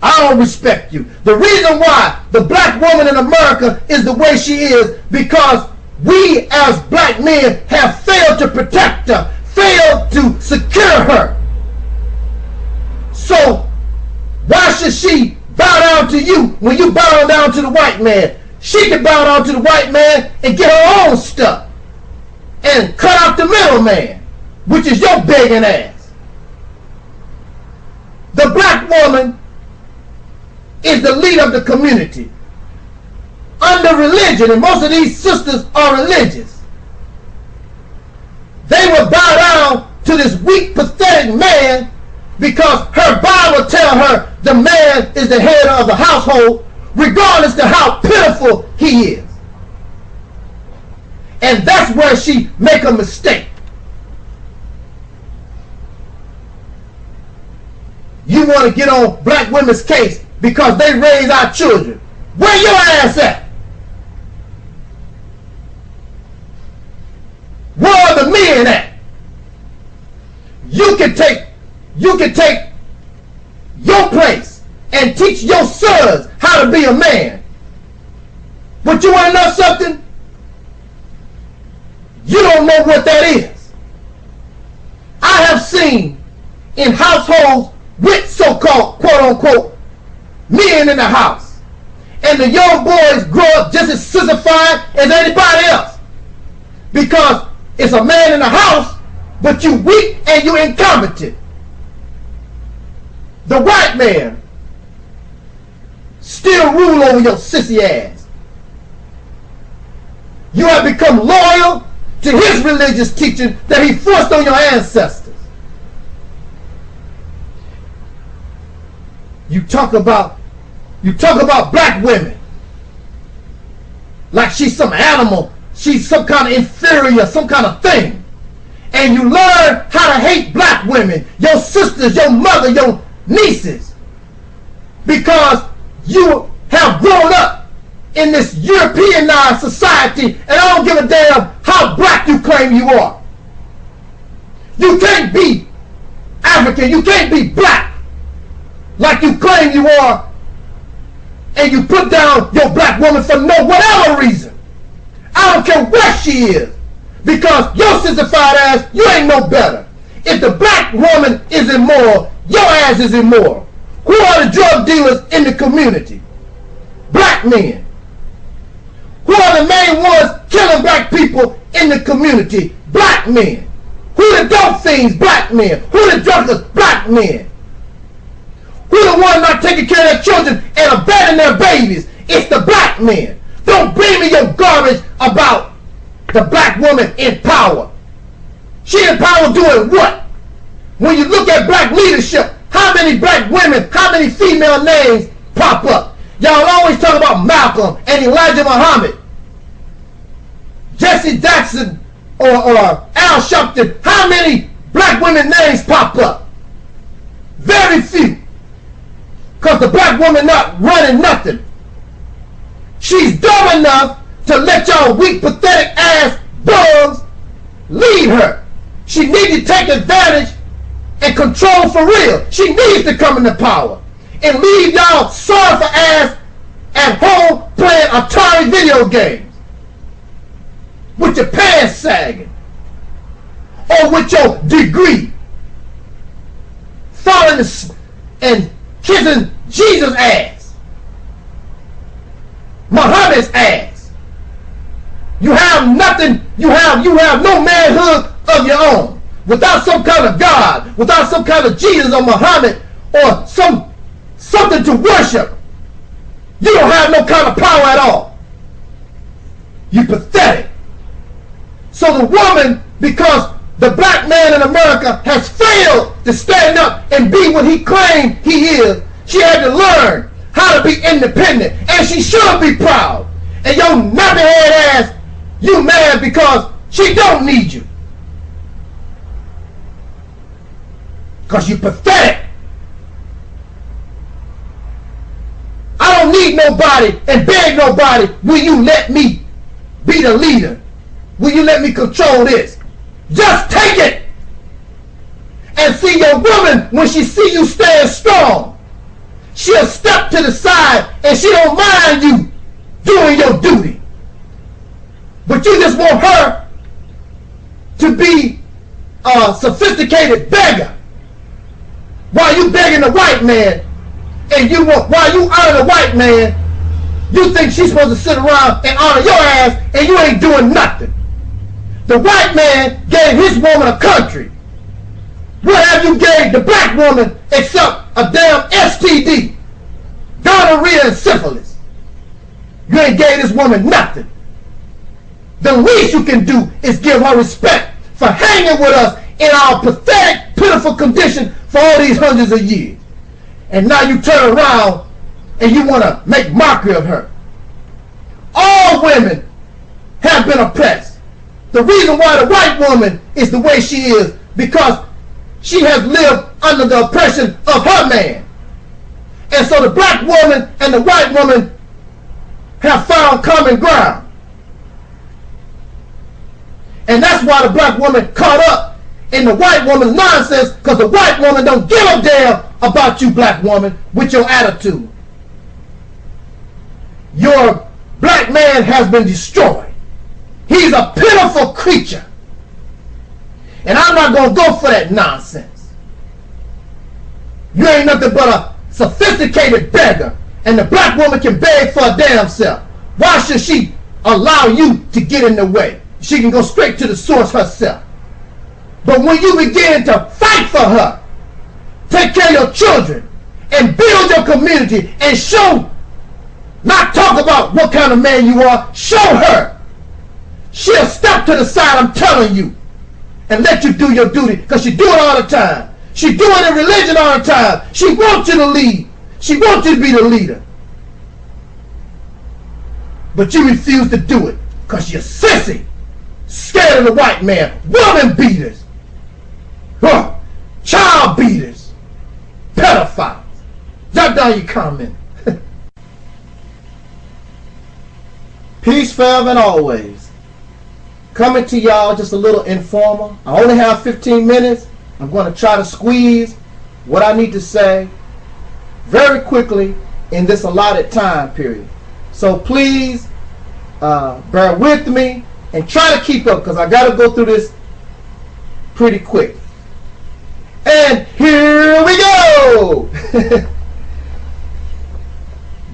I don't respect you. The reason why the black woman in America is the way she is because we as black men have failed to protect her, failed to secure her. So why should she bow down to you when you bow down to the white man? She can bow down to the white man and get her own stuff and cut out the middleman, which is your begging ass. The black woman is the leader of the community under religion, and most of these sisters are religious. They will bow down to this weak, pathetic man because her Bible tells her the man is the head of the household, regardless to how pitiful he is. And that's where she make a mistake. You want to get on black women's case because they raise our children. Where your ass at? Where are the men at? You can take your place and teach your sons how to be a man. But you want to know something? You don't know what that is. I have seen in households with so-called quote-unquote men in the house, and the young boys grow up just as sissified as anybody else because it's a man in the house, but you weak and you incompetent. The white man still rule over your sissy ass. You have become loyal to his religious teaching that he forced on your ancestors. You talk about black women like she's some animal, she's some kind of inferior, some kind of thing. And you learn how to hate black women, your sisters, your mother, your nieces, because you have grown up in this Europeanized society, and I don't give a damn how black you claim you are. You can't be African. You can't be black like you claim you are, and you put down your black woman for no whatever reason. I don't care what she is, because your sissified ass, you ain't no better. If the black woman is immoral, your ass is immoral. Who are the drug dealers in the community? Black men. Who are the main ones killing black people in the community? Black men. Who the dope fiends? Black men. Who the druggists? Black men. Who the ones not taking care of their children and abandoning their babies? It's the black men. Don't bring me your garbage about the black woman in power. She in power doing what? When you look at black leadership, how many black women, how many female names pop up? Y'all always talk about Malcolm and Elijah Muhammad, Jesse Jackson, or Al Sharpton. How many black women names pop up? Very few. Because the black woman not running nothing. She's dumb enough to let y'all weak, pathetic ass bugs lead her. She needs to take advantage and control for real. She needs to come into power and leave y'all sorrowful ass at home playing Atari video games with your pants sagging or with your degree, falling and kissing Jesus' ass, Muhammad's ass. You have nothing. You have no manhood of your own. Without some kind of God, without some kind of Jesus or Muhammad or something to worship, you don't have no kind of power at all. You pathetic. So the woman, because the black man in America has failed to stand up and be what he claimed he is, she had to learn how to be independent, and she should be proud. And your nappy head ass, you mad because she don't need you. Because you pathetic. I don't need nobody and beg nobody. Will you let me be the leader? Will you let me control this? Just take it. And see your woman, when she see you stand strong, she'll step to the side and she don't mind you doing your duty. But you just want her to be a sophisticated beggar. While you begging the white man, and while you honor the white man, you think she's supposed to sit around and honor your ass, and you ain't doing nothing. The white man gave his woman a country. What have you gave the black woman except a damn STD, gonorrhea and syphilis? You ain't gave this woman nothing. The least you can do is give her respect for hanging with us in our pathetic, pitiful condition for all these hundreds of years. And now you turn around and you want to make mockery of her. All women have been oppressed. The reason why the white woman is the way she is because she has lived under the oppression of her man. And so the black woman and the white woman have found common ground. And that's why the black woman caught up in the white woman's nonsense, because the white woman don't give a damn about you, black woman, with your attitude. Your black man has been destroyed. He's a pitiful creature. And I'm not going to go for that nonsense. You ain't nothing but a sophisticated beggar, and the black woman can beg for a damn self. Why should she allow you to get in the way? She can go straight to the source herself. But when you begin to fight for her, take care of your children, and build your community, and show, not talk about what kind of man you are, show her. She'll step to the side, I'm telling you, and let you do your duty, because she do it all the time. She do it in religion all the time. She wants you to lead. She wants you to be the leader. But you refuse to do it, because you're sissy, scared of the white man, woman beaters, child beaters, pedophiles. Jot down your comment. Peace forever and always. coming to y'all just a little informal. I only have 15 minutes. I'm going to try to squeeze what I need to say very quickly in this allotted time period. So please bear with me and try to keep up, because I got to go through this pretty quick. And here we go.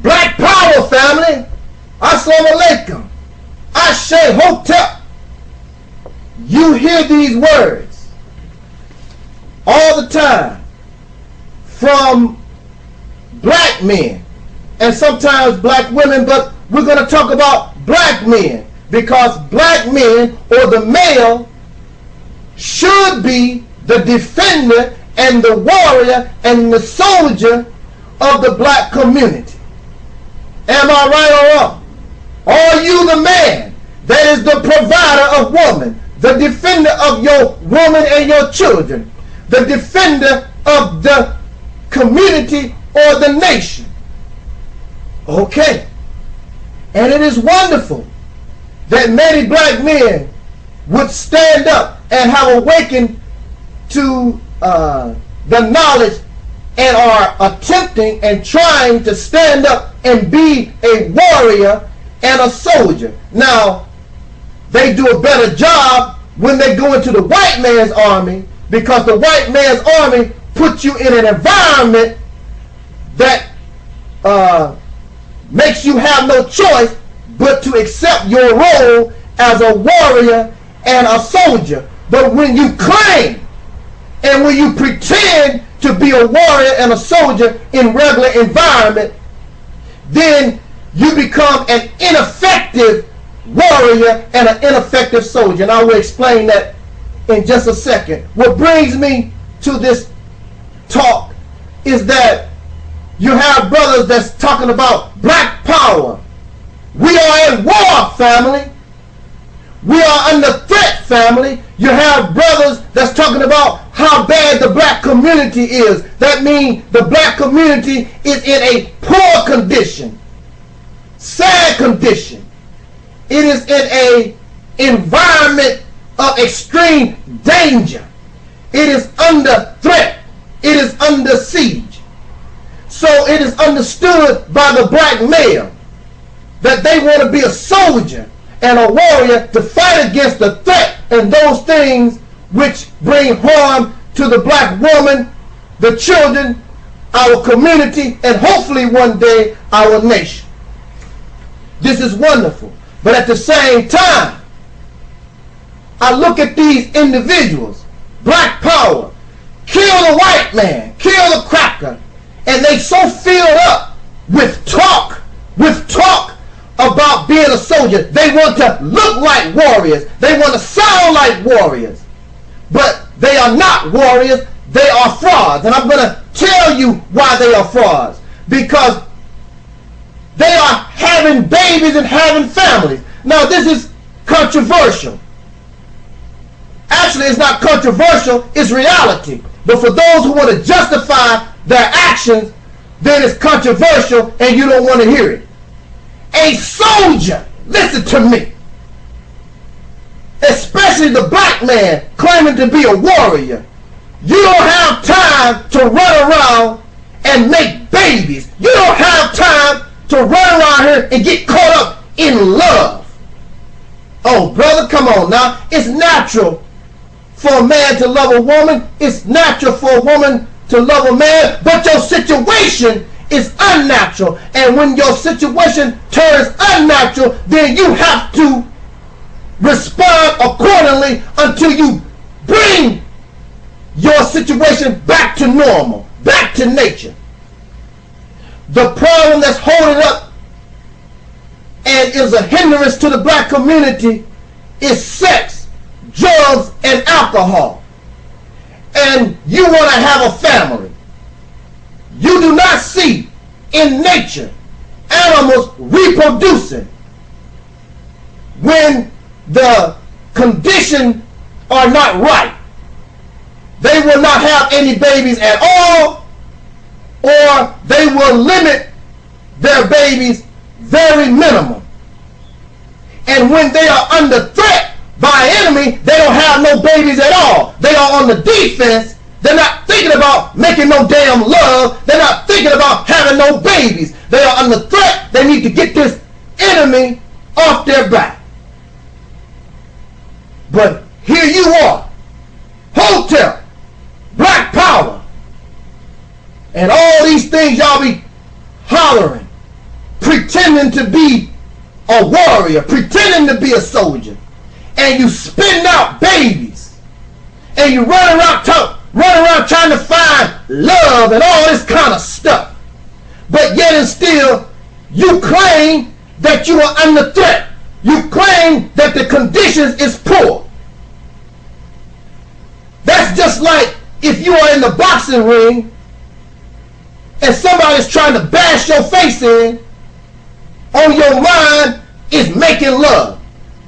Black power, family. Assalamu alaikum. Ashe Hotep. You hear these words all the time from black men and sometimes black women, but we're going to talk about black men, because black men, or the male, should be the defender and the warrior and the soldier of the black community. Am I right or wrong? Are you the man that is the provider of woman, the defender of your woman and your children, the defender of the community or the nation? Okay. And it is wonderful that many black men would stand up and have awakened to the knowledge and are attempting and trying to stand up and be a warrior and a soldier. Now, they do a better job when they go into the white man's army, because the white man's army puts you in an environment that makes you have no choice but to accept your role as a warrior and a soldier. But when you claim and when you pretend to be a warrior and a soldier in regular environment, then you become an ineffective warrior and an ineffective soldier. And I will explain that in just a second. What brings me to this talk is that you have brothers that's talking about black power. We are at war, family. We are under threat, family. You have brothers that's talking about how bad the black community is. That means the black community is in a poor condition, sad condition. It is in a environment of extreme danger. It is under threat. It is under siege. So it is understood by the black male that they want to be a soldier and a warrior to fight against the threat and those things which bring harm to the black woman, the children, our community, and hopefully one day our nation. This is wonderful. But at the same time, I look at these individuals, black power, kill the white man, kill the cracker, and they so filled up with talk about being a soldier. They want to look like warriors. They want to sound like warriors. But they are not warriors. They are frauds. And I'm going to tell you why they are frauds. Because they are having babies and having families. Now, this is controversial. Actually, it's not controversial. It's reality. But for those who want to justify their actions, then it's controversial and you don't want to hear it. A soldier, listen to me, especially the black man claiming to be a warrior, you don't have time to run around and make babies. You don't have time to run around here and get caught up in love. Oh, brother, come on now. It's natural for a man to love a woman. It's natural for a woman to love a man, but your situation is unnatural. And when your situation turns unnatural, then you have to respond accordingly until you bring your situation back to normal, back to nature. The problem that's holding up and is a hindrance to the black community is sex, drugs, and alcohol. And you want to have a family. You do not see in nature animals reproducing when the conditions are not right. They will not have any babies at all, or they will limit their babies very minimum. And when they are under threat by my enemy, they don't have no babies at all. They are on the defense. They're not thinking about making no damn love. They're not thinking about having no babies. They are under threat. They need to get this enemy off their back. But here you are, Hotel, Black Power, and all these things y'all be hollering, pretending to be a warrior, pretending to be a soldier, and you spitting out babies, and you run around trying to find love and all this kind of stuff. But yet and still, you claim that you are under threat. You claim that the conditions is poor. That's just like if you are in the boxing ring and somebody's trying to bash your face in, on your mind is making love.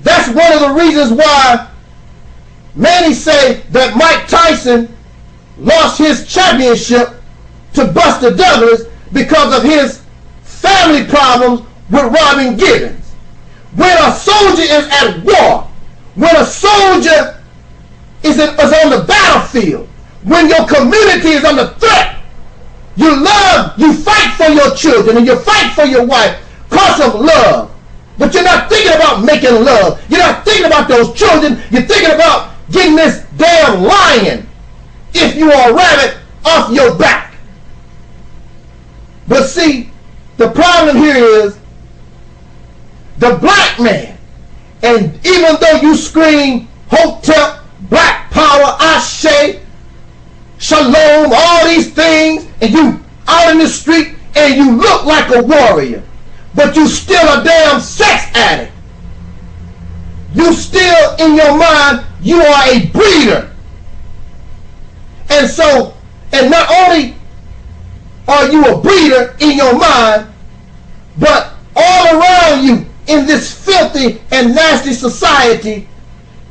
That's one of the reasons why many say that Mike Tyson lost his championship to Buster Douglas because of his family problems with Robin Givens. When a soldier is at war, when a soldier is on the battlefield, when your community is under threat, you fight for your children and you fight for your wife because of love. But you're not thinking about making love. You're not thinking about those children. You're thinking about getting this damn lion, if you are a rabbit, off your back. But see, the problem here is the black man. And even though you scream Hotel, Black Power, Ashe, Shalom, all these things, and you out in the street and you look like a warrior, but you still a damn sex addict. You still, in your mind, you are a breeder. And so, and not only are you a breeder in your mind, but all around you in this filthy and nasty society,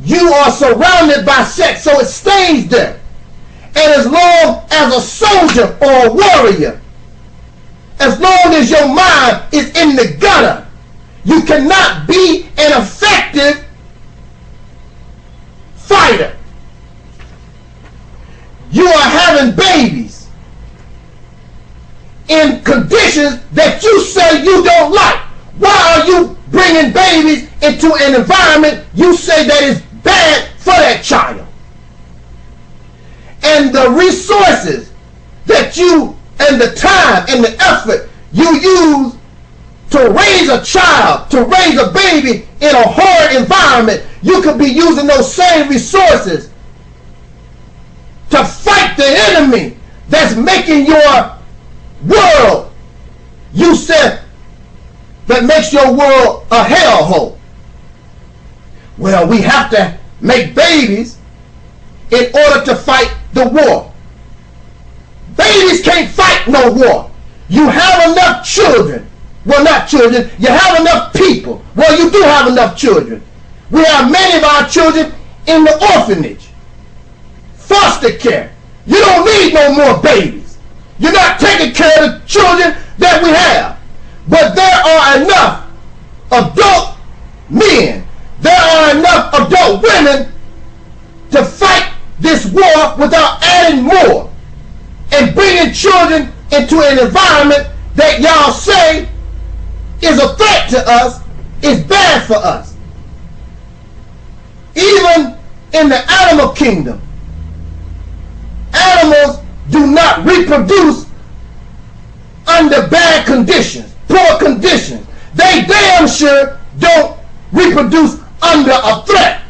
you are surrounded by sex, so it stays there. And as long as a soldier or a warrior, as long as your mind is in the gutter, you cannot be an effective fighter. You are having babies in conditions that you say you don't like. Why are you bringing babies into an environment you say that is bad for that child? And the resources that you, and the time and the effort you use to raise a child, to raise a baby in a horrid environment, you could be using those same resources to fight the enemy that's making your world, you said, that makes your world a hellhole. Well, we have to make babies in order to fight the war. Babies can't fight no war. You have enough children. Well, not children. You have enough people. Well, you do have enough children. We have many of our children in the orphanage, foster care. You don't need no more babies. You're not taking care of the children that we have. But there are enough adult men, there are enough adult women to fight this war without adding more and bringing children into an environment that y'all say is a threat to us, is bad for us. Even in the animal kingdom, animals do not reproduce under bad conditions, poor conditions. They damn sure don't reproduce under a threat.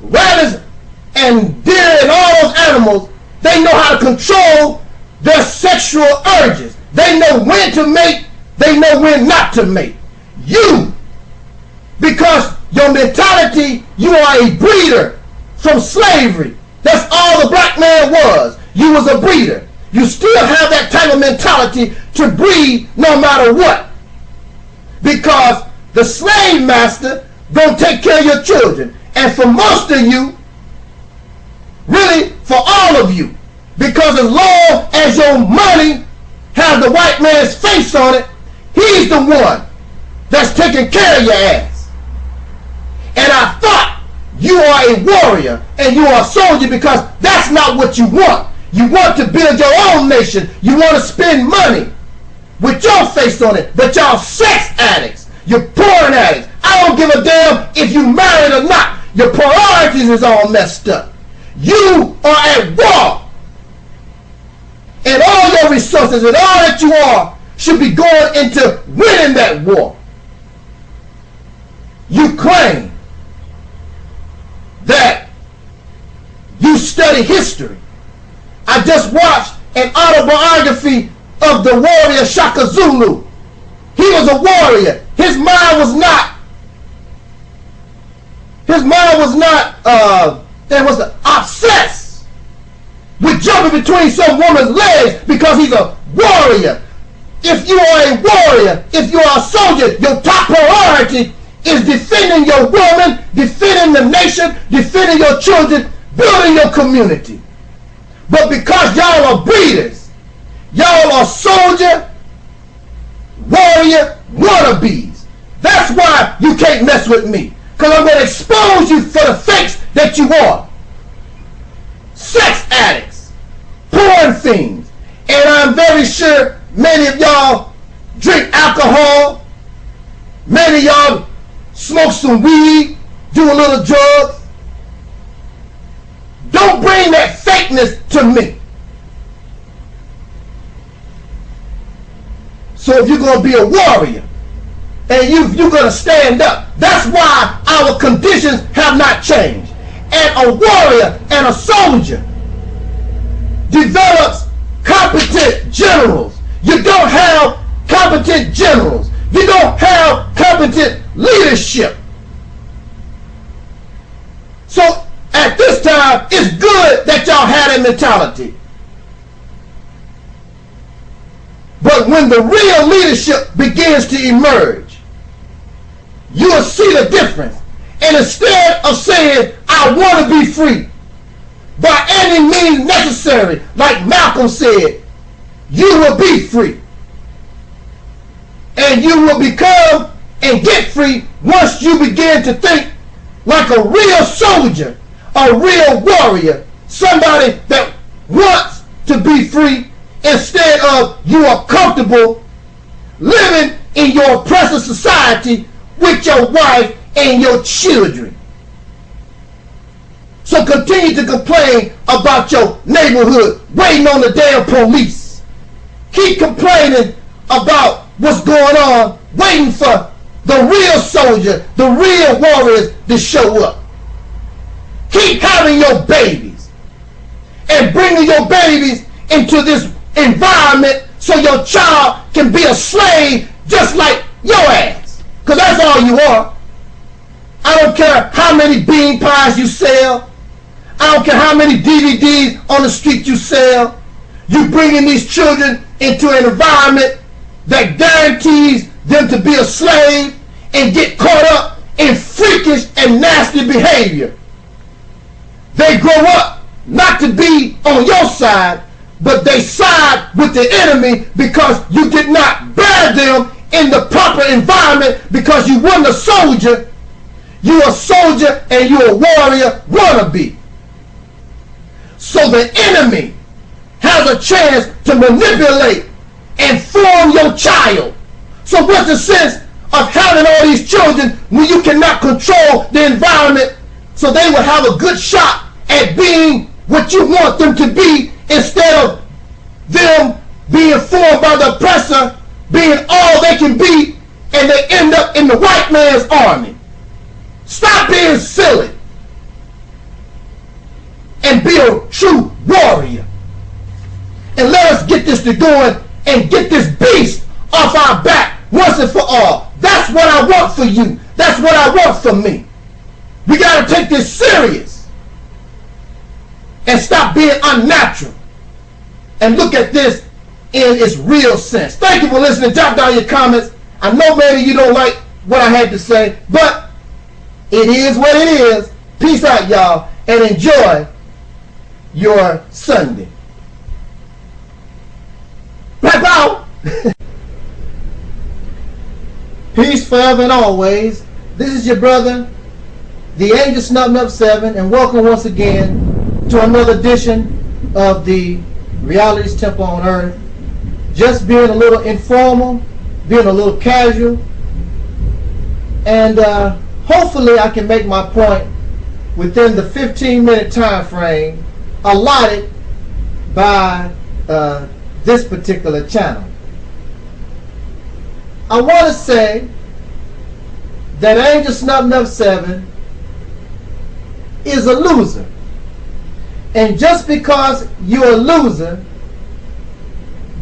Rabbits and deer and all those animals, they know how to control their sexual urges. They know when to mate, they know when not to mate. You, because your mentality, you are a breeder from slavery. That's all the black man was. You was a breeder. You still have that type of mentality to breed no matter what. Because the slave master gonna take care of your children. And for most of you, really for all of you, because as long as your money has the white man's face on it, he's the one that's taking care of your ass. And I thought you are a warrior and you are a soldier, because that's not what you want. You want to build your own nation. You want to spend money with your face on it. But y'all sex addicts. You're porn addicts. I don't give a damn if you married or not. Your priorities is all messed up. You are at war. And all your resources and all that you are should be going into winning that war. You claim that you study history. I just watched an autobiography of the warrior Shaka Zulu. He was a warrior. His mind was not obsessed with jumping between some woman's legs, because he's a warrior. If you are a warrior, if you are a soldier, your top priority is defending your woman, defending the nation, defending your children, building your community. But because y'all are breeders, y'all are soldier, warrior, wannabes. That's why you can't mess with me. Because I'm going to expose you for the fakes that you are. Sex addicts, porn fiends. And I'm very sure many of y'all drink alcohol. Many of y'all smoke some weed, do a little drugs. Don't bring that fakeness to me. So if you're going to be a warrior and you're going to stand up, that's why our conditions have not changed. And a warrior and a soldier develops competent generals. You don't have competent generals. You don't have competent leadership. So at this time, it's good that y'all had a mentality. But when the real leadership begins to emerge, you will see the difference. And instead of saying, I want to be free, by any means necessary, like Malcolm said, you will be free. And you will become and get free once you begin to think like a real soldier, a real warrior, somebody that wants to be free, instead of you are comfortable living in your oppressive society with your wife and your children. So continue to complain about your neighborhood, waiting on the damn police. Keep complaining about what's going on, waiting for the real soldier, the real warriors to show up. Keep having your babies and bringing your babies into this environment so your child can be a slave just like your ass. Because that's all you are. I don't care how many bean pies you sell. I don't care how many DVDs on the street you sell. You bringing these children into an environment that guarantees them to be a slave and get caught up in freakish and nasty behavior. They grow up not to be on your side, but they side with the enemy because you did not bear them in the proper environment, because you weren't a soldier. You're a soldier and you're a warrior wannabe. So the enemy has a chance to manipulate and form your child. So what's the sense of having all these children when you cannot control the environment so they will have a good shot at being what you want them to be, instead of them being formed by the oppressor, being all they can be, and they end up in the white man's army? Stop being silly and be a true warrior. And let us get this to going and get this beast off our back once and for all. That's what I want for you. That's what I want for me. We got to take this serious and stop being unnatural and look at this in its real sense. Thank you for listening. Drop down your comments. I know maybe you don't like what I had to say, but it is what it is. Peace out, y'all, and enjoy your Sunday. Black out. Peace forever and always. This is your brother, the Angel Snubbing Up 7, and welcome once again to another edition of the Reality's Temple on Earth. Just being a little informal, being a little casual, and hopefully I can make my point within the 15-minute time frame allotted by this particular channel. I want to say that Angel Snubbing Up 7 is a loser. And just because you're a loser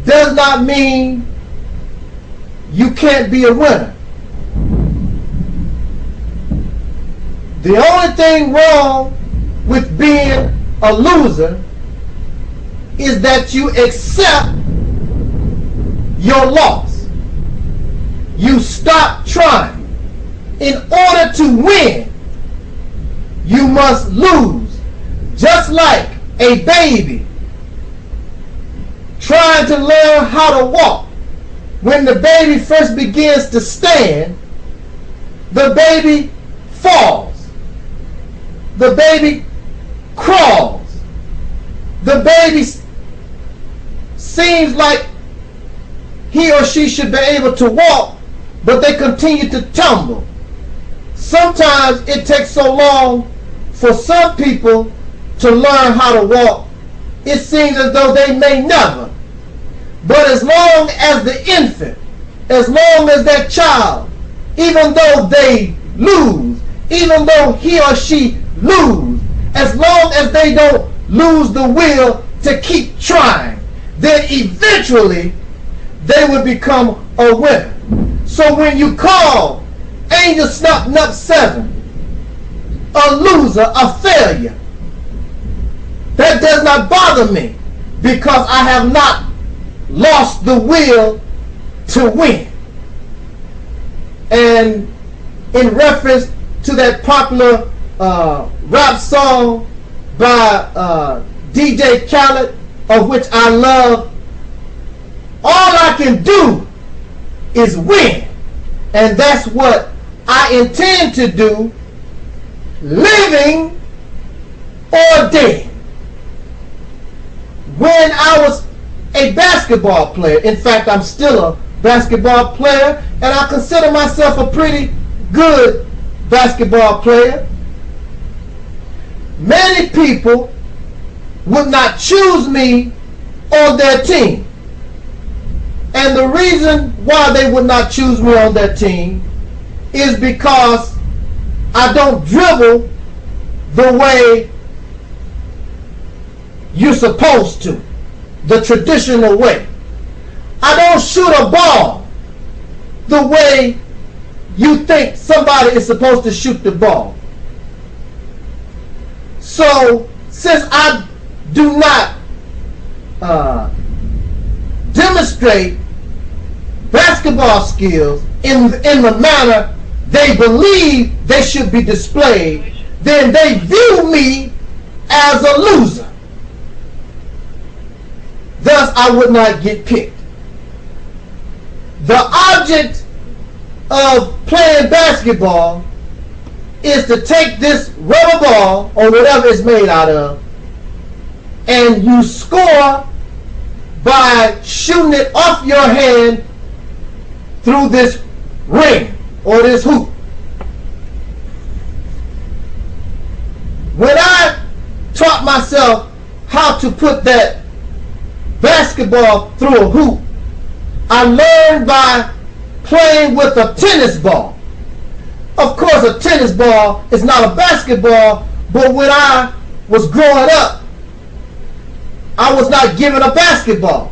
does not mean you can't be a winner. The only thing wrong with being a loser is that you accept your loss. You stop trying. In order to win, you must lose. Just like a baby trying to learn how to walk. When the baby first begins to stand, the baby falls. The baby crawls. The baby seems like he or she should be able to walk, but they continue to tumble. Sometimes it takes so long for some people to learn how to walk, it seems as though they may never. But as long as the infant, as long as that child, even though they lose, even though he or she lose, as long as they don't lose the will to keep trying, then eventually they will become a winner. So when you call Angel Snubbing Up 7 a loser, a failure, that does not bother me, because I have not lost the will to win. And in reference to that popular rap song by DJ Khaled, of which I love, all I can do is win. And that's what I intend to do, living or dead. When I was a basketball player, in fact, I'm still a basketball player, and I consider myself a pretty good basketball player, many people would not choose me on their team. And the reason why they would not choose me on their team is because I don't dribble the way you're supposed to, the traditional way. I don't shoot a ball the way you think somebody is supposed to shoot the ball. So since I do not demonstrate basketball skills in the manner they believe they should be displayed, then they view me as a loser. Thus, I would not get picked. The object of playing basketball is to take this rubber ball, or whatever it's made out of, and you score by shooting it off your hand through this ring or this hoop. When I taught myself how to put that basketball through a hoop, I learned by playing with a tennis ball. Of course, a tennis ball is not a basketball, but when I was growing up, I was not given a basketball,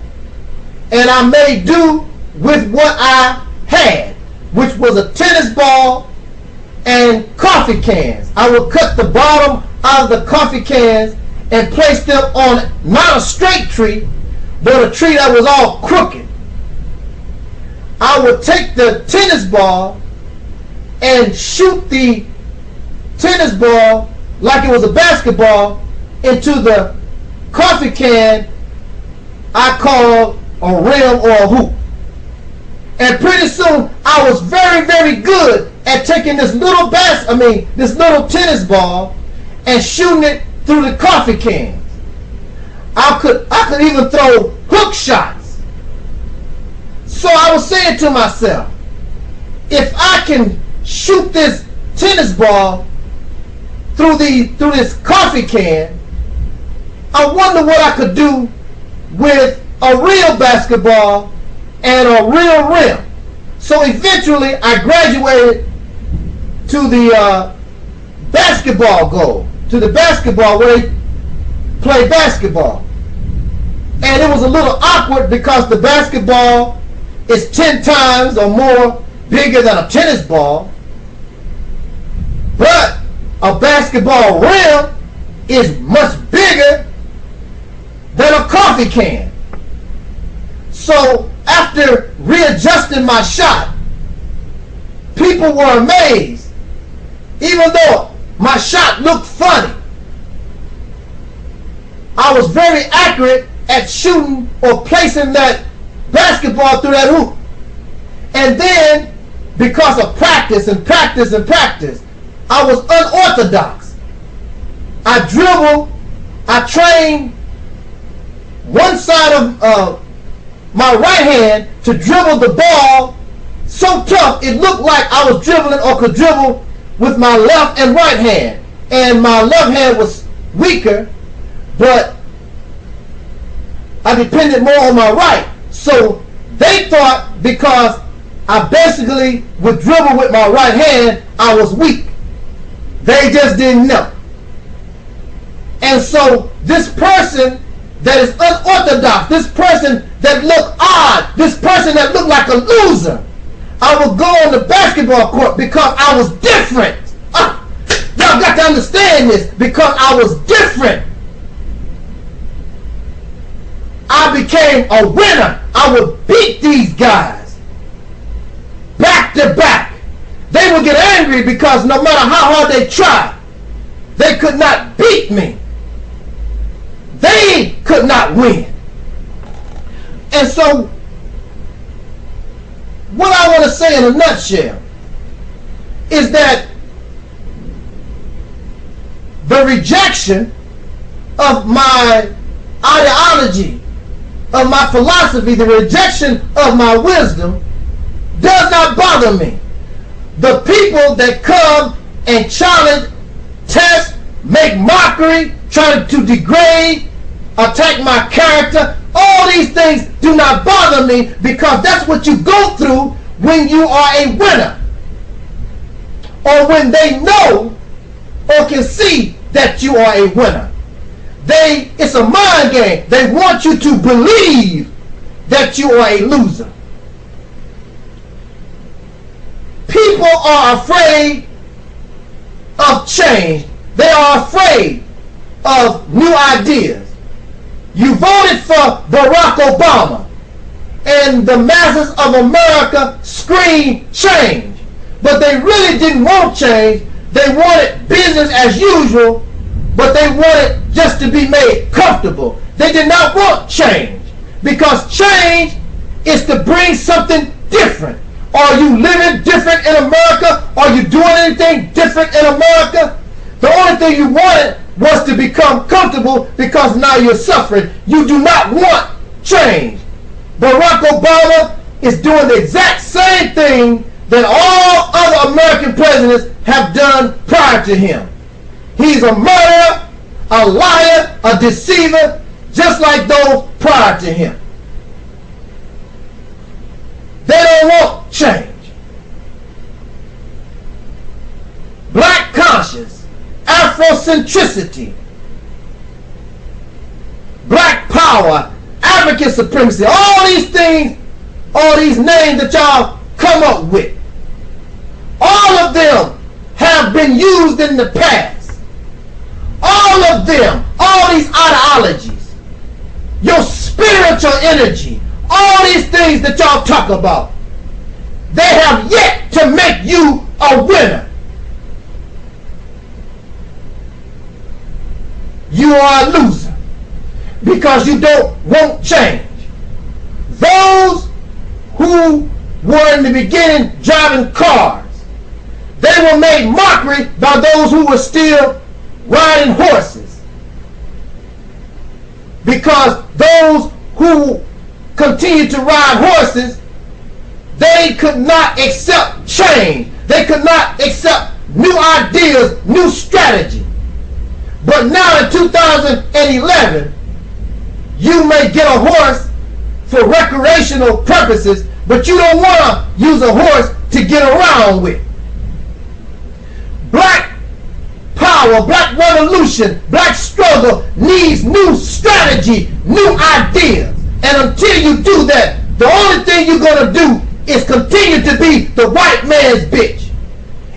and I made do with what I had, which was a tennis ball and coffee cans. I would cut the bottom out of the coffee cans and place them on not a straight tree, but a tree that was all crooked. I would take the tennis ball and shoot the tennis ball like it was a basketball into the coffee can I called a rim or a hoop. And pretty soon I was very, very good at taking this little this little tennis ball and shooting it through the coffee cans. I could even throw hook shots. So I was saying to myself, if I can shoot this tennis ball through this coffee can, I wonder what I could do with a real basketball and a real rim. So eventually I graduated to the basketball goal, to the basketball where they play basketball. And it was a little awkward because the basketball is 10 times or more bigger than a tennis ball. But a basketball rim is much bigger than a coffee can. So after readjusting my shot, people were amazed. Even though my shot looked funny, I was very accurate at shooting or placing that basketball through that hoop. And then, because of practice and practice and practice, I was unorthodox. I trained one side of my right hand to dribble the ball so tough it looked like I was dribbling or could dribble with my left and right hand. And my left hand was weaker, but I depended more on my right. So they thought because I basically would dribble with my right hand, I was weak. They just didn't know. And so this person that is unorthodox, this person that looked odd, this person that looked like a loser, I would go on the basketball court because I was different. Y'all got to understand this, because I was different. I became a winner. I would beat these guys back to back. They would get angry because no matter how hard they tried, they could not beat me. They could not win. And so, what I want to say in a nutshell is that the rejection of my ideology, of my philosophy, the rejection of my wisdom does not bother me. The people that come and challenge, test, make mockery, try to degrade, attack my character, all these things do not bother me, because that's what you go through when you are a winner, or when they know or can see that you are a winner. It's a mind game. They want you to believe that you are a loser. People are afraid of change. They are afraid of new ideas. You voted for Barack Obama, and the masses of America screamed change. But they really didn't want change. They wanted business as usual, but they wanted just to be made comfortable. They did not want change, because change is to bring something different. Are you living different in America? Are you doing anything different in America? The only thing you wanted was to become comfortable, because now you're suffering. You do not want change. Barack Obama is doing the exact same thing that all other American presidents have done prior to him. He's a murderer, a liar, a deceiver, just like those prior to him. They don't want change. Black conscience, Afrocentricity, black power, African supremacy, all these things, all these names that y'all come up with, all of them have been used in the past. All of them, all these ideologies, your spiritual energy, all these things that y'all talk about, they have yet to make you a winner. You are a loser because you don't want change. Those who were in the beginning driving cars, They were made mockery by those who were still riding horses. Because those who continued to ride horses, they could not accept change. They could not accept new ideas, new strategy. But now in 2011, you may get a horse for recreational purposes, but you don't want to use a horse to get around with. Black power, black revolution, black struggle needs new strategy, new ideas. And until you do that, the only thing you're going to do is continue to be the white man's bitch.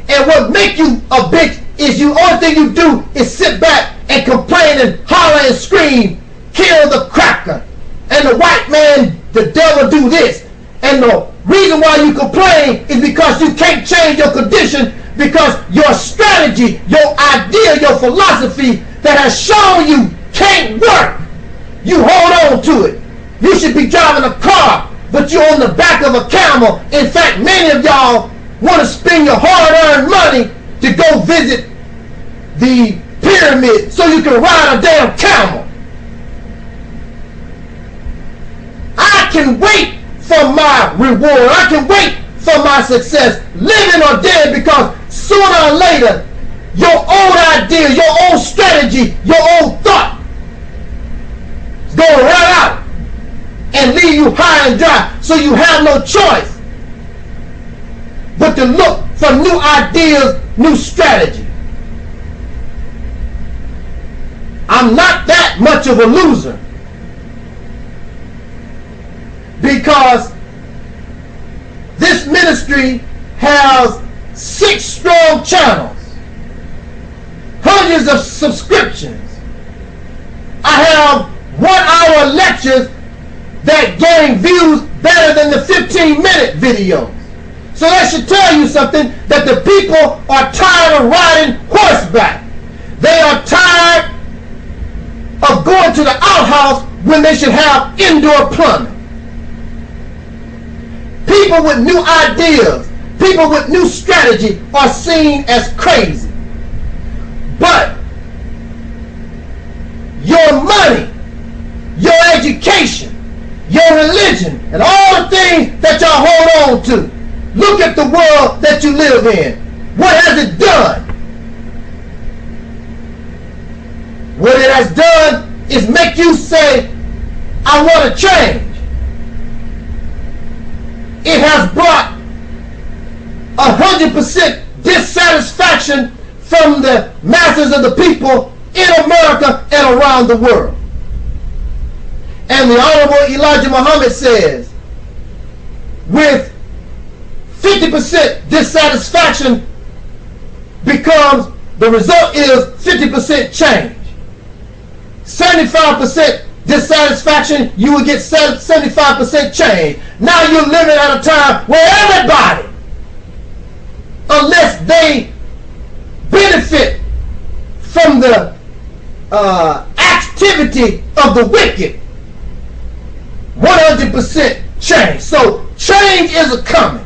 And what make you a bitch is the only thing you do is sit back and complain and holler and scream, kill the cracker, and the white man, the devil do this. And the reason why you complain is because you can't change your condition, because your strategy, your idea, your philosophy that has shown you can't work. You hold on to it. You should be driving a car, but you're on the back of a camel. In fact, many of y'all want to spend your hard-earned money to go visit the pyramid so you can ride a damn camel. I can wait for my reward. I can wait for my success, living or dead, because sooner or later, your own idea, your own strategy, your own thought is going to run out and leave you high and dry. So you have no choice but to look for new ideas, new strategy. I'm not that much of a loser, because this ministry has 6 strong channels, hundreds of subscriptions. I have 1-hour lectures that gain views better than the 15-minute videos. So that should tell you something, that the people are tired of riding horseback. They are tired of going to the outhouse when they should have indoor plumbing. People with new ideas, people with new strategy are seen as crazy. But your money, your education, your religion, and all the things that y'all hold on to, look at the world that you live in. What has it done? What it has done is make you say, I want to change. It has brought 100% dissatisfaction from the masses of the people in America and around the world. And the Honorable Elijah Muhammad says, with 50% dissatisfaction becomes, the result is 50% change. 75% dissatisfaction, you will get 75% change. Now you're living at a time where everybody, unless they benefit from the activity of the wicked, 100% change. So change is a coming.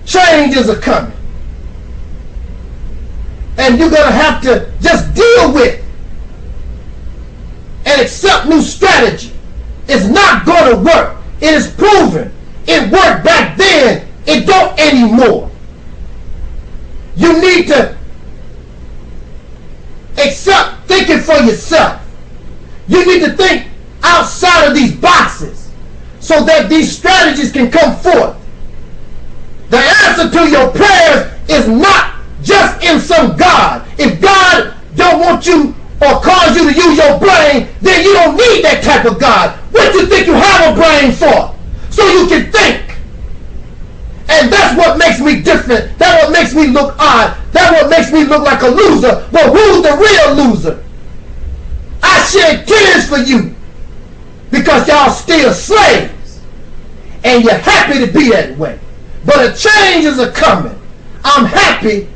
Change is a coming. And you're going to have to just deal with and accept new strategy. It's not going to work. It is proven. It worked back then. It don't anymore. You need to accept thinking for yourself. You need to think outside of these boxes so that these strategies can come forth. The answer to your prayers is not just in some God. If God don't want you or cause you to use your brain, then you don't need that type of God. What do you think you have a brain for? So you can think. And that's what makes me different. That's what makes me look odd. That's what makes me look like a loser. But who's the real loser? I shed tears for you because y'all still slaves. And you're happy to be that way. But a change is a coming. I'm happy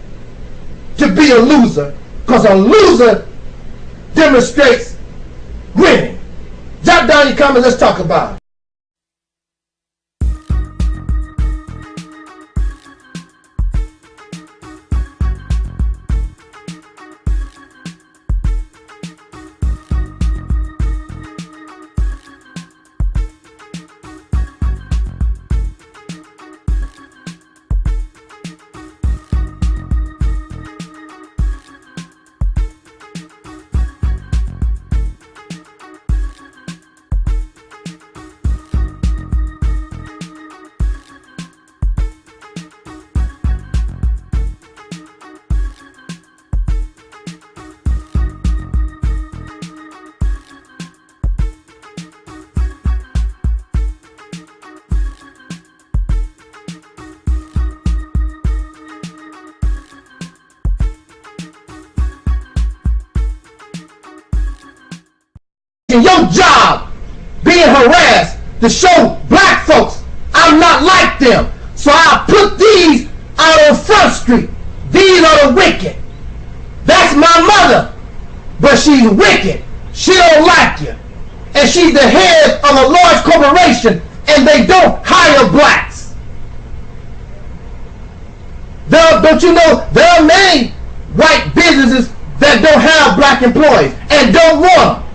to be a loser because a loser demonstrates winning. Jot down your comments. Let's talk about it. your job being harassed to show black folks I'm not like them. So I put these out on Front Street. These are the wicked. That's my mother, but she's wicked. She don't like you. And she's the head of a large corporation, and they don't hire blacks. Don't you know there are many white businesses that don't have black employees and don't want them?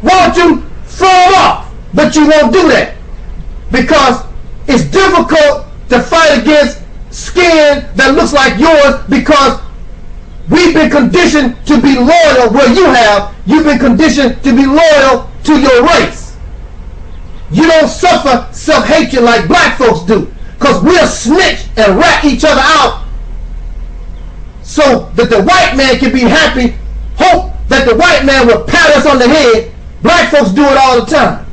Why don't you throw them off? But you won't do that because it's difficult to fight against skin that looks like yours, because we've been conditioned to be loyal where you've been conditioned to be loyal to your race. You don't suffer self-hatred like black folks do, because we'll snitch and rat each other out so that the white man can be happy, hope that the white man will pat us on the head. Black folks do it all the time.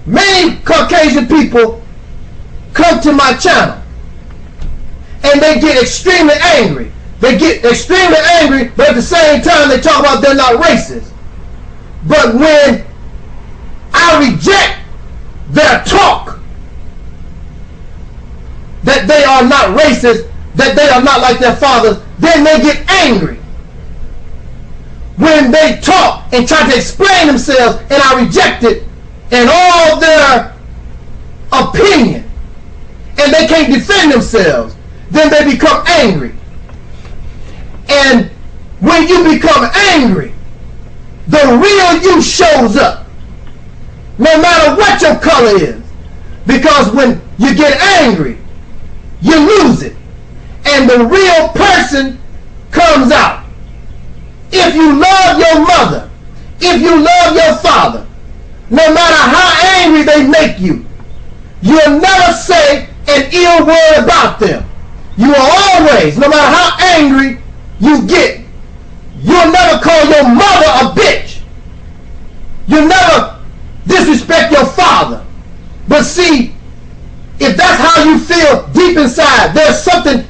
Many Caucasian people come to my channel and they get extremely angry. They get extremely angry, but at the same time they talk about they're not racist. But when I reject their talk that they are not racist, that they are not like their fathers, then they get angry. When they talk and try to explain themselves and I reject it and all their opinion and they can't defend themselves, then they become angry. And when you become angry, the real you shows up, no matter what your color is. Because when you get angry, you lose it, and the real person comes out. If you love your mother, if you love your father, no matter how angry they make you, you'll never say an ill word about them. You will always, no matter how angry you get, you'll never call your mother a bitch. You'll never disrespect your father. But see, if that's how you feel deep inside, there's something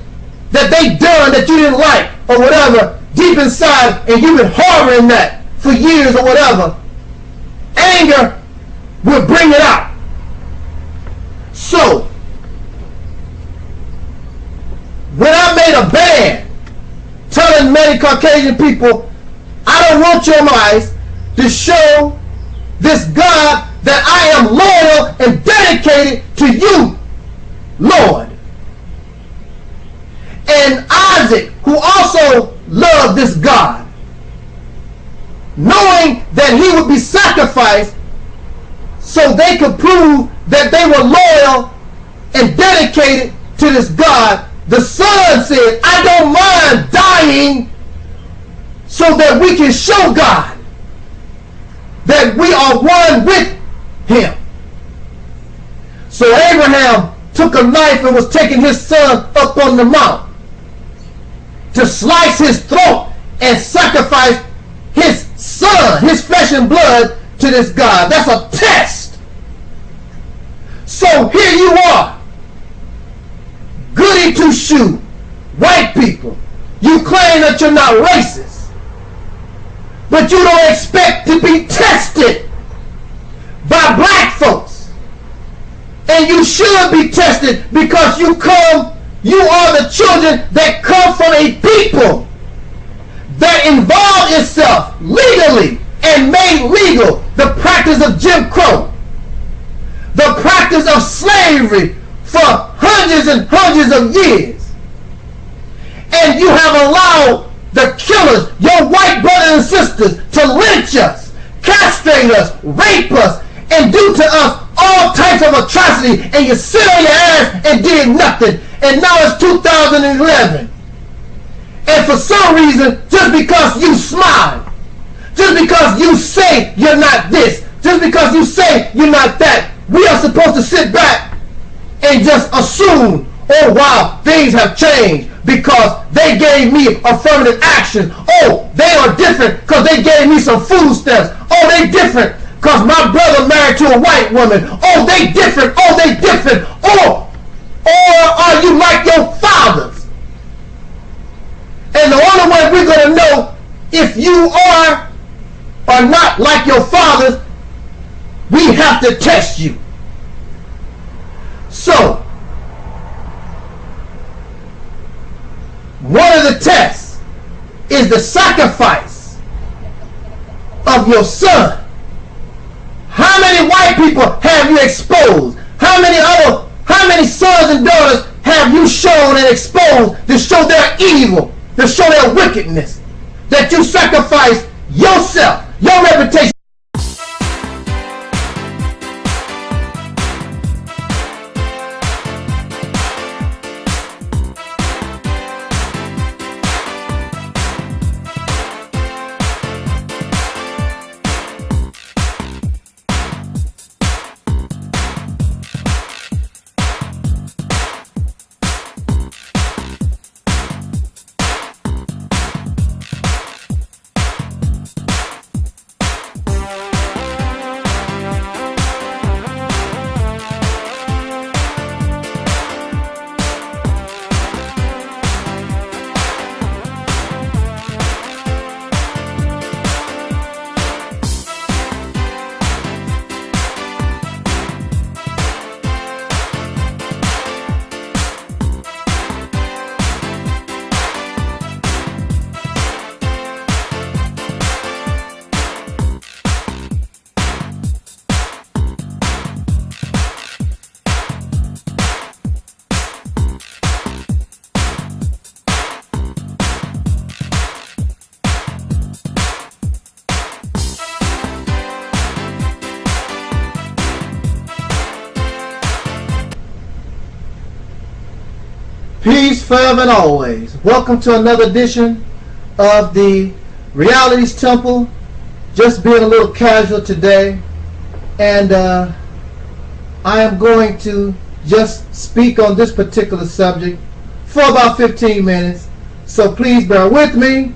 that they done that you didn't like or whatever deep inside, and you've been harboring that for years or whatever, anger will bring it out. So when I made a ban telling many Caucasian people, I don't want your eyes to show this God that I am loyal and dedicated to you, Lord. And Isaac, who also loved this God, knowing that he would be sacrificed so they could prove that they were loyal and dedicated to this God, the son said, I don't mind dying so that we can show God that we are one with him. So Abraham took a knife and was taking his son up on the mount to slice his throat and sacrifice his son, his flesh and blood, to this God. That's a test. So here you are, goody two shoe, white people. You claim that you're not racist, but you don't expect to be tested by black folks. And you should be tested, because you are the children that come from a people that involved itself legally and made legal the practice of Jim Crow, the practice of slavery for hundreds and hundreds of years. And you have allowed the killers, your white brothers and sisters, to lynch us, castrate us, rape us, and do to us all types of atrocity, and you sit on your ass and did nothing. And now it's 2011. And for some reason, just because you smile, just because you say you're not this, just because you say you're not that, we are supposed to sit back and just assume, oh wow, things have changed because they gave me affirmative action. Oh, they are different because they gave me some food stamps. Oh, they different because my brother married to a white woman. Oh, they different. Oh, they different. Or are you like your fathers? And the only way we're going to know if if you are or not like your fathers, we have to test you. So, one of the tests is the sacrifice of your son. How many white people have you exposed? How many sons and daughters have you shown and exposed to show their evil, to show their wickedness, that you sacrifice yourself, your reputation? Peace forever and always. Welcome to another edition of the Realities Temple. Just being a little casual today, and I am going to just speak on this particular subject for about 15 minutes. So please bear with me.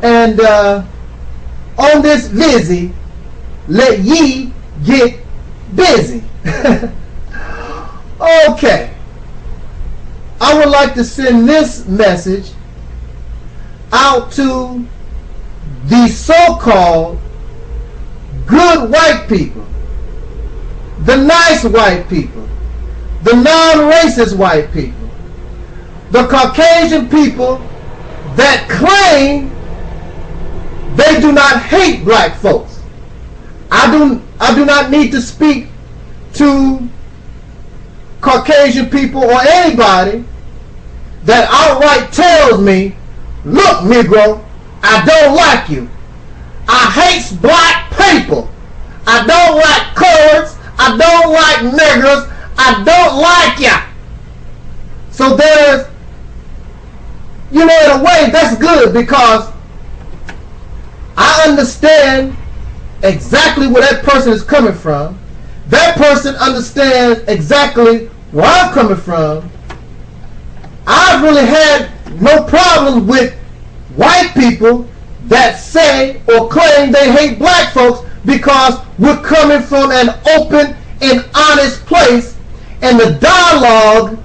And on this busy, let ye get busy. Okay. I would like to send this message out to the so-called good white people, the nice white people, the non-racist white people, the Caucasian people that claim they do not hate black folks. I do not need to speak to Caucasian people or anybody that outright tells me, look, Negro, I don't like you. I hate black people. I don't like coloreds. I don't like niggers. I don't like ya. So there's, in a way, that's good, because I understand exactly where that person is coming from. That person understands exactly where I'm coming from. I've really had no problem with white people that say or claim they hate black folks, because we're coming from an open and honest place, and the dialogue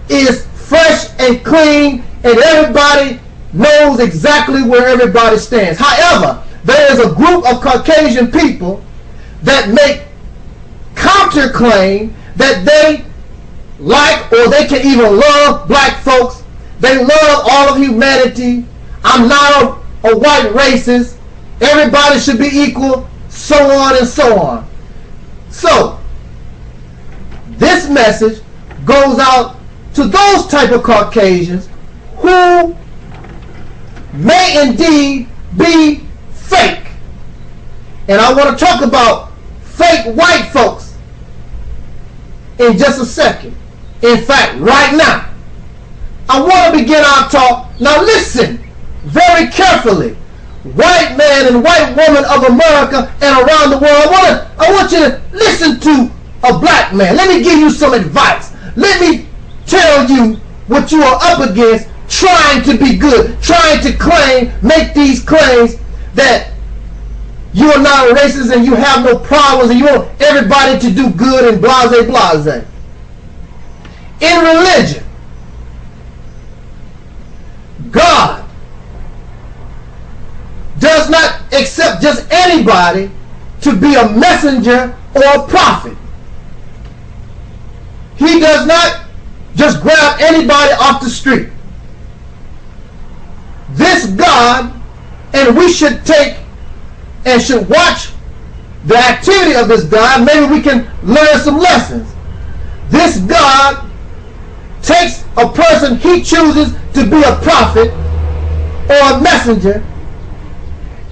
is fresh and clean, and everybody knows exactly where everybody stands. However, there is a group of Caucasian people that make counterclaim that they like, or they can even love, black folks. They love all of humanity. I'm not a white racist. Everybody should be equal, so on and so on. So, this message goes out to those type of Caucasians who may indeed be fake. And I want to talk about fake white folks in just a second. In fact, right now, I want to begin our talk. Now listen very carefully. White man and white woman of America and around the world, I want you to listen to a black man. Let me give you some advice. Let me tell you what you are up against, trying to be good, trying to make these claims that you are not racist and you have no problems and you want everybody to do good and blase blase. In religion, just anybody to be a messenger or a prophet. He does not just grab anybody off the street. This God, and we should take and should watch the activity of this God. Maybe we can learn some lessons. This God takes a person he chooses to be a prophet or a messenger,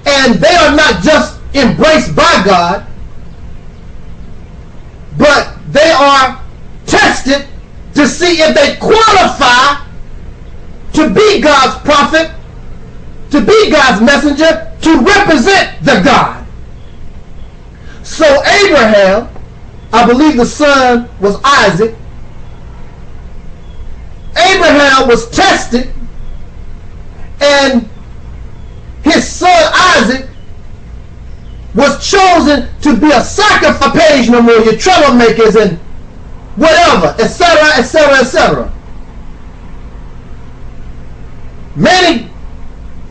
and they are not just embraced by God, but they are tested to see if they qualify to be God's prophet, to be God's messenger, to represent the God. So Abraham, I believe the son was Isaac, Abraham was tested, and his son Isaac was chosen to be a sacrifice. Page no more, your troublemakers and whatever, etc., etc., etc. Many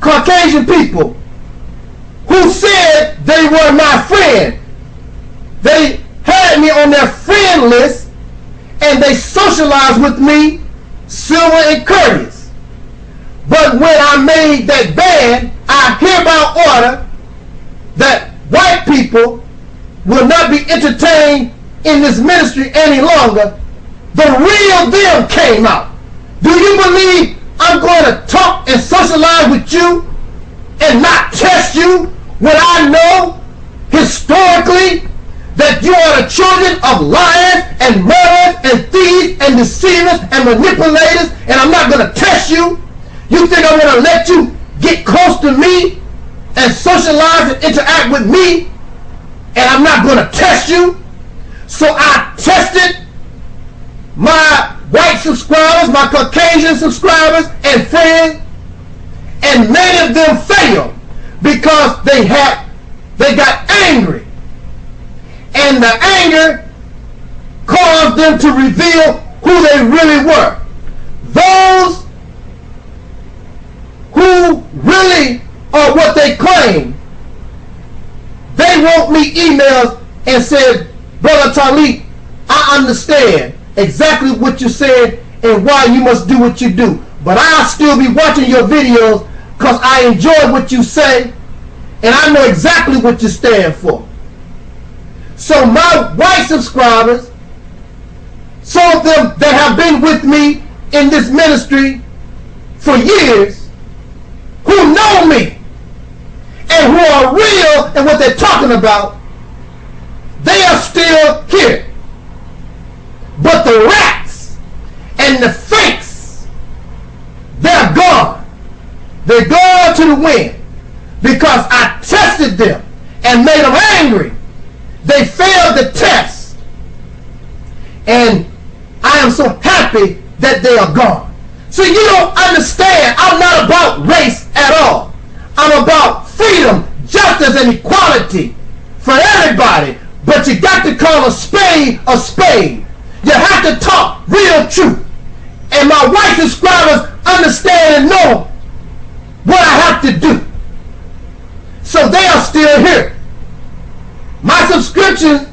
Caucasian people who said they were my friend, they had me on their friend list, and they socialized with me, civil and courteous. But when I made that bad, I hereby order that white people will not be entertained in this ministry any longer. The real them came out. Do you believe I'm going to talk and socialize with you and not test you when I know historically that you are the children of liars and murderers and thieves and deceivers and manipulators, and I'm not going to test you? You think I'm going to let you get close to me and socialize and interact with me, and I'm not going to test you? So I tested my white subscribers, my Caucasian subscribers and friends, and many of them failed because they got angry, and the anger caused them to reveal who they really were. Those who really are what they claim, they wrote me emails and said, Brother Talib, I understand exactly what you said and why you must do what you do, but I'll still be watching your videos because I enjoy what you say and I know exactly what you stand for. So my white subscribers, some of them that have been with me in this ministry for years, who know me and who are real in what they're talking about, they are still here. But the rats and the fakes, they're gone. They're gone to the wind because I tested them and made them angry. They failed the test. And I am so happy that they are gone. So you don't understand, I'm not about race at all. I'm about freedom, justice, and equality for everybody. But you got to call a spade a spade. You have to talk real truth. And my white subscribers understand and know what I have to do. So they are still here. My subscription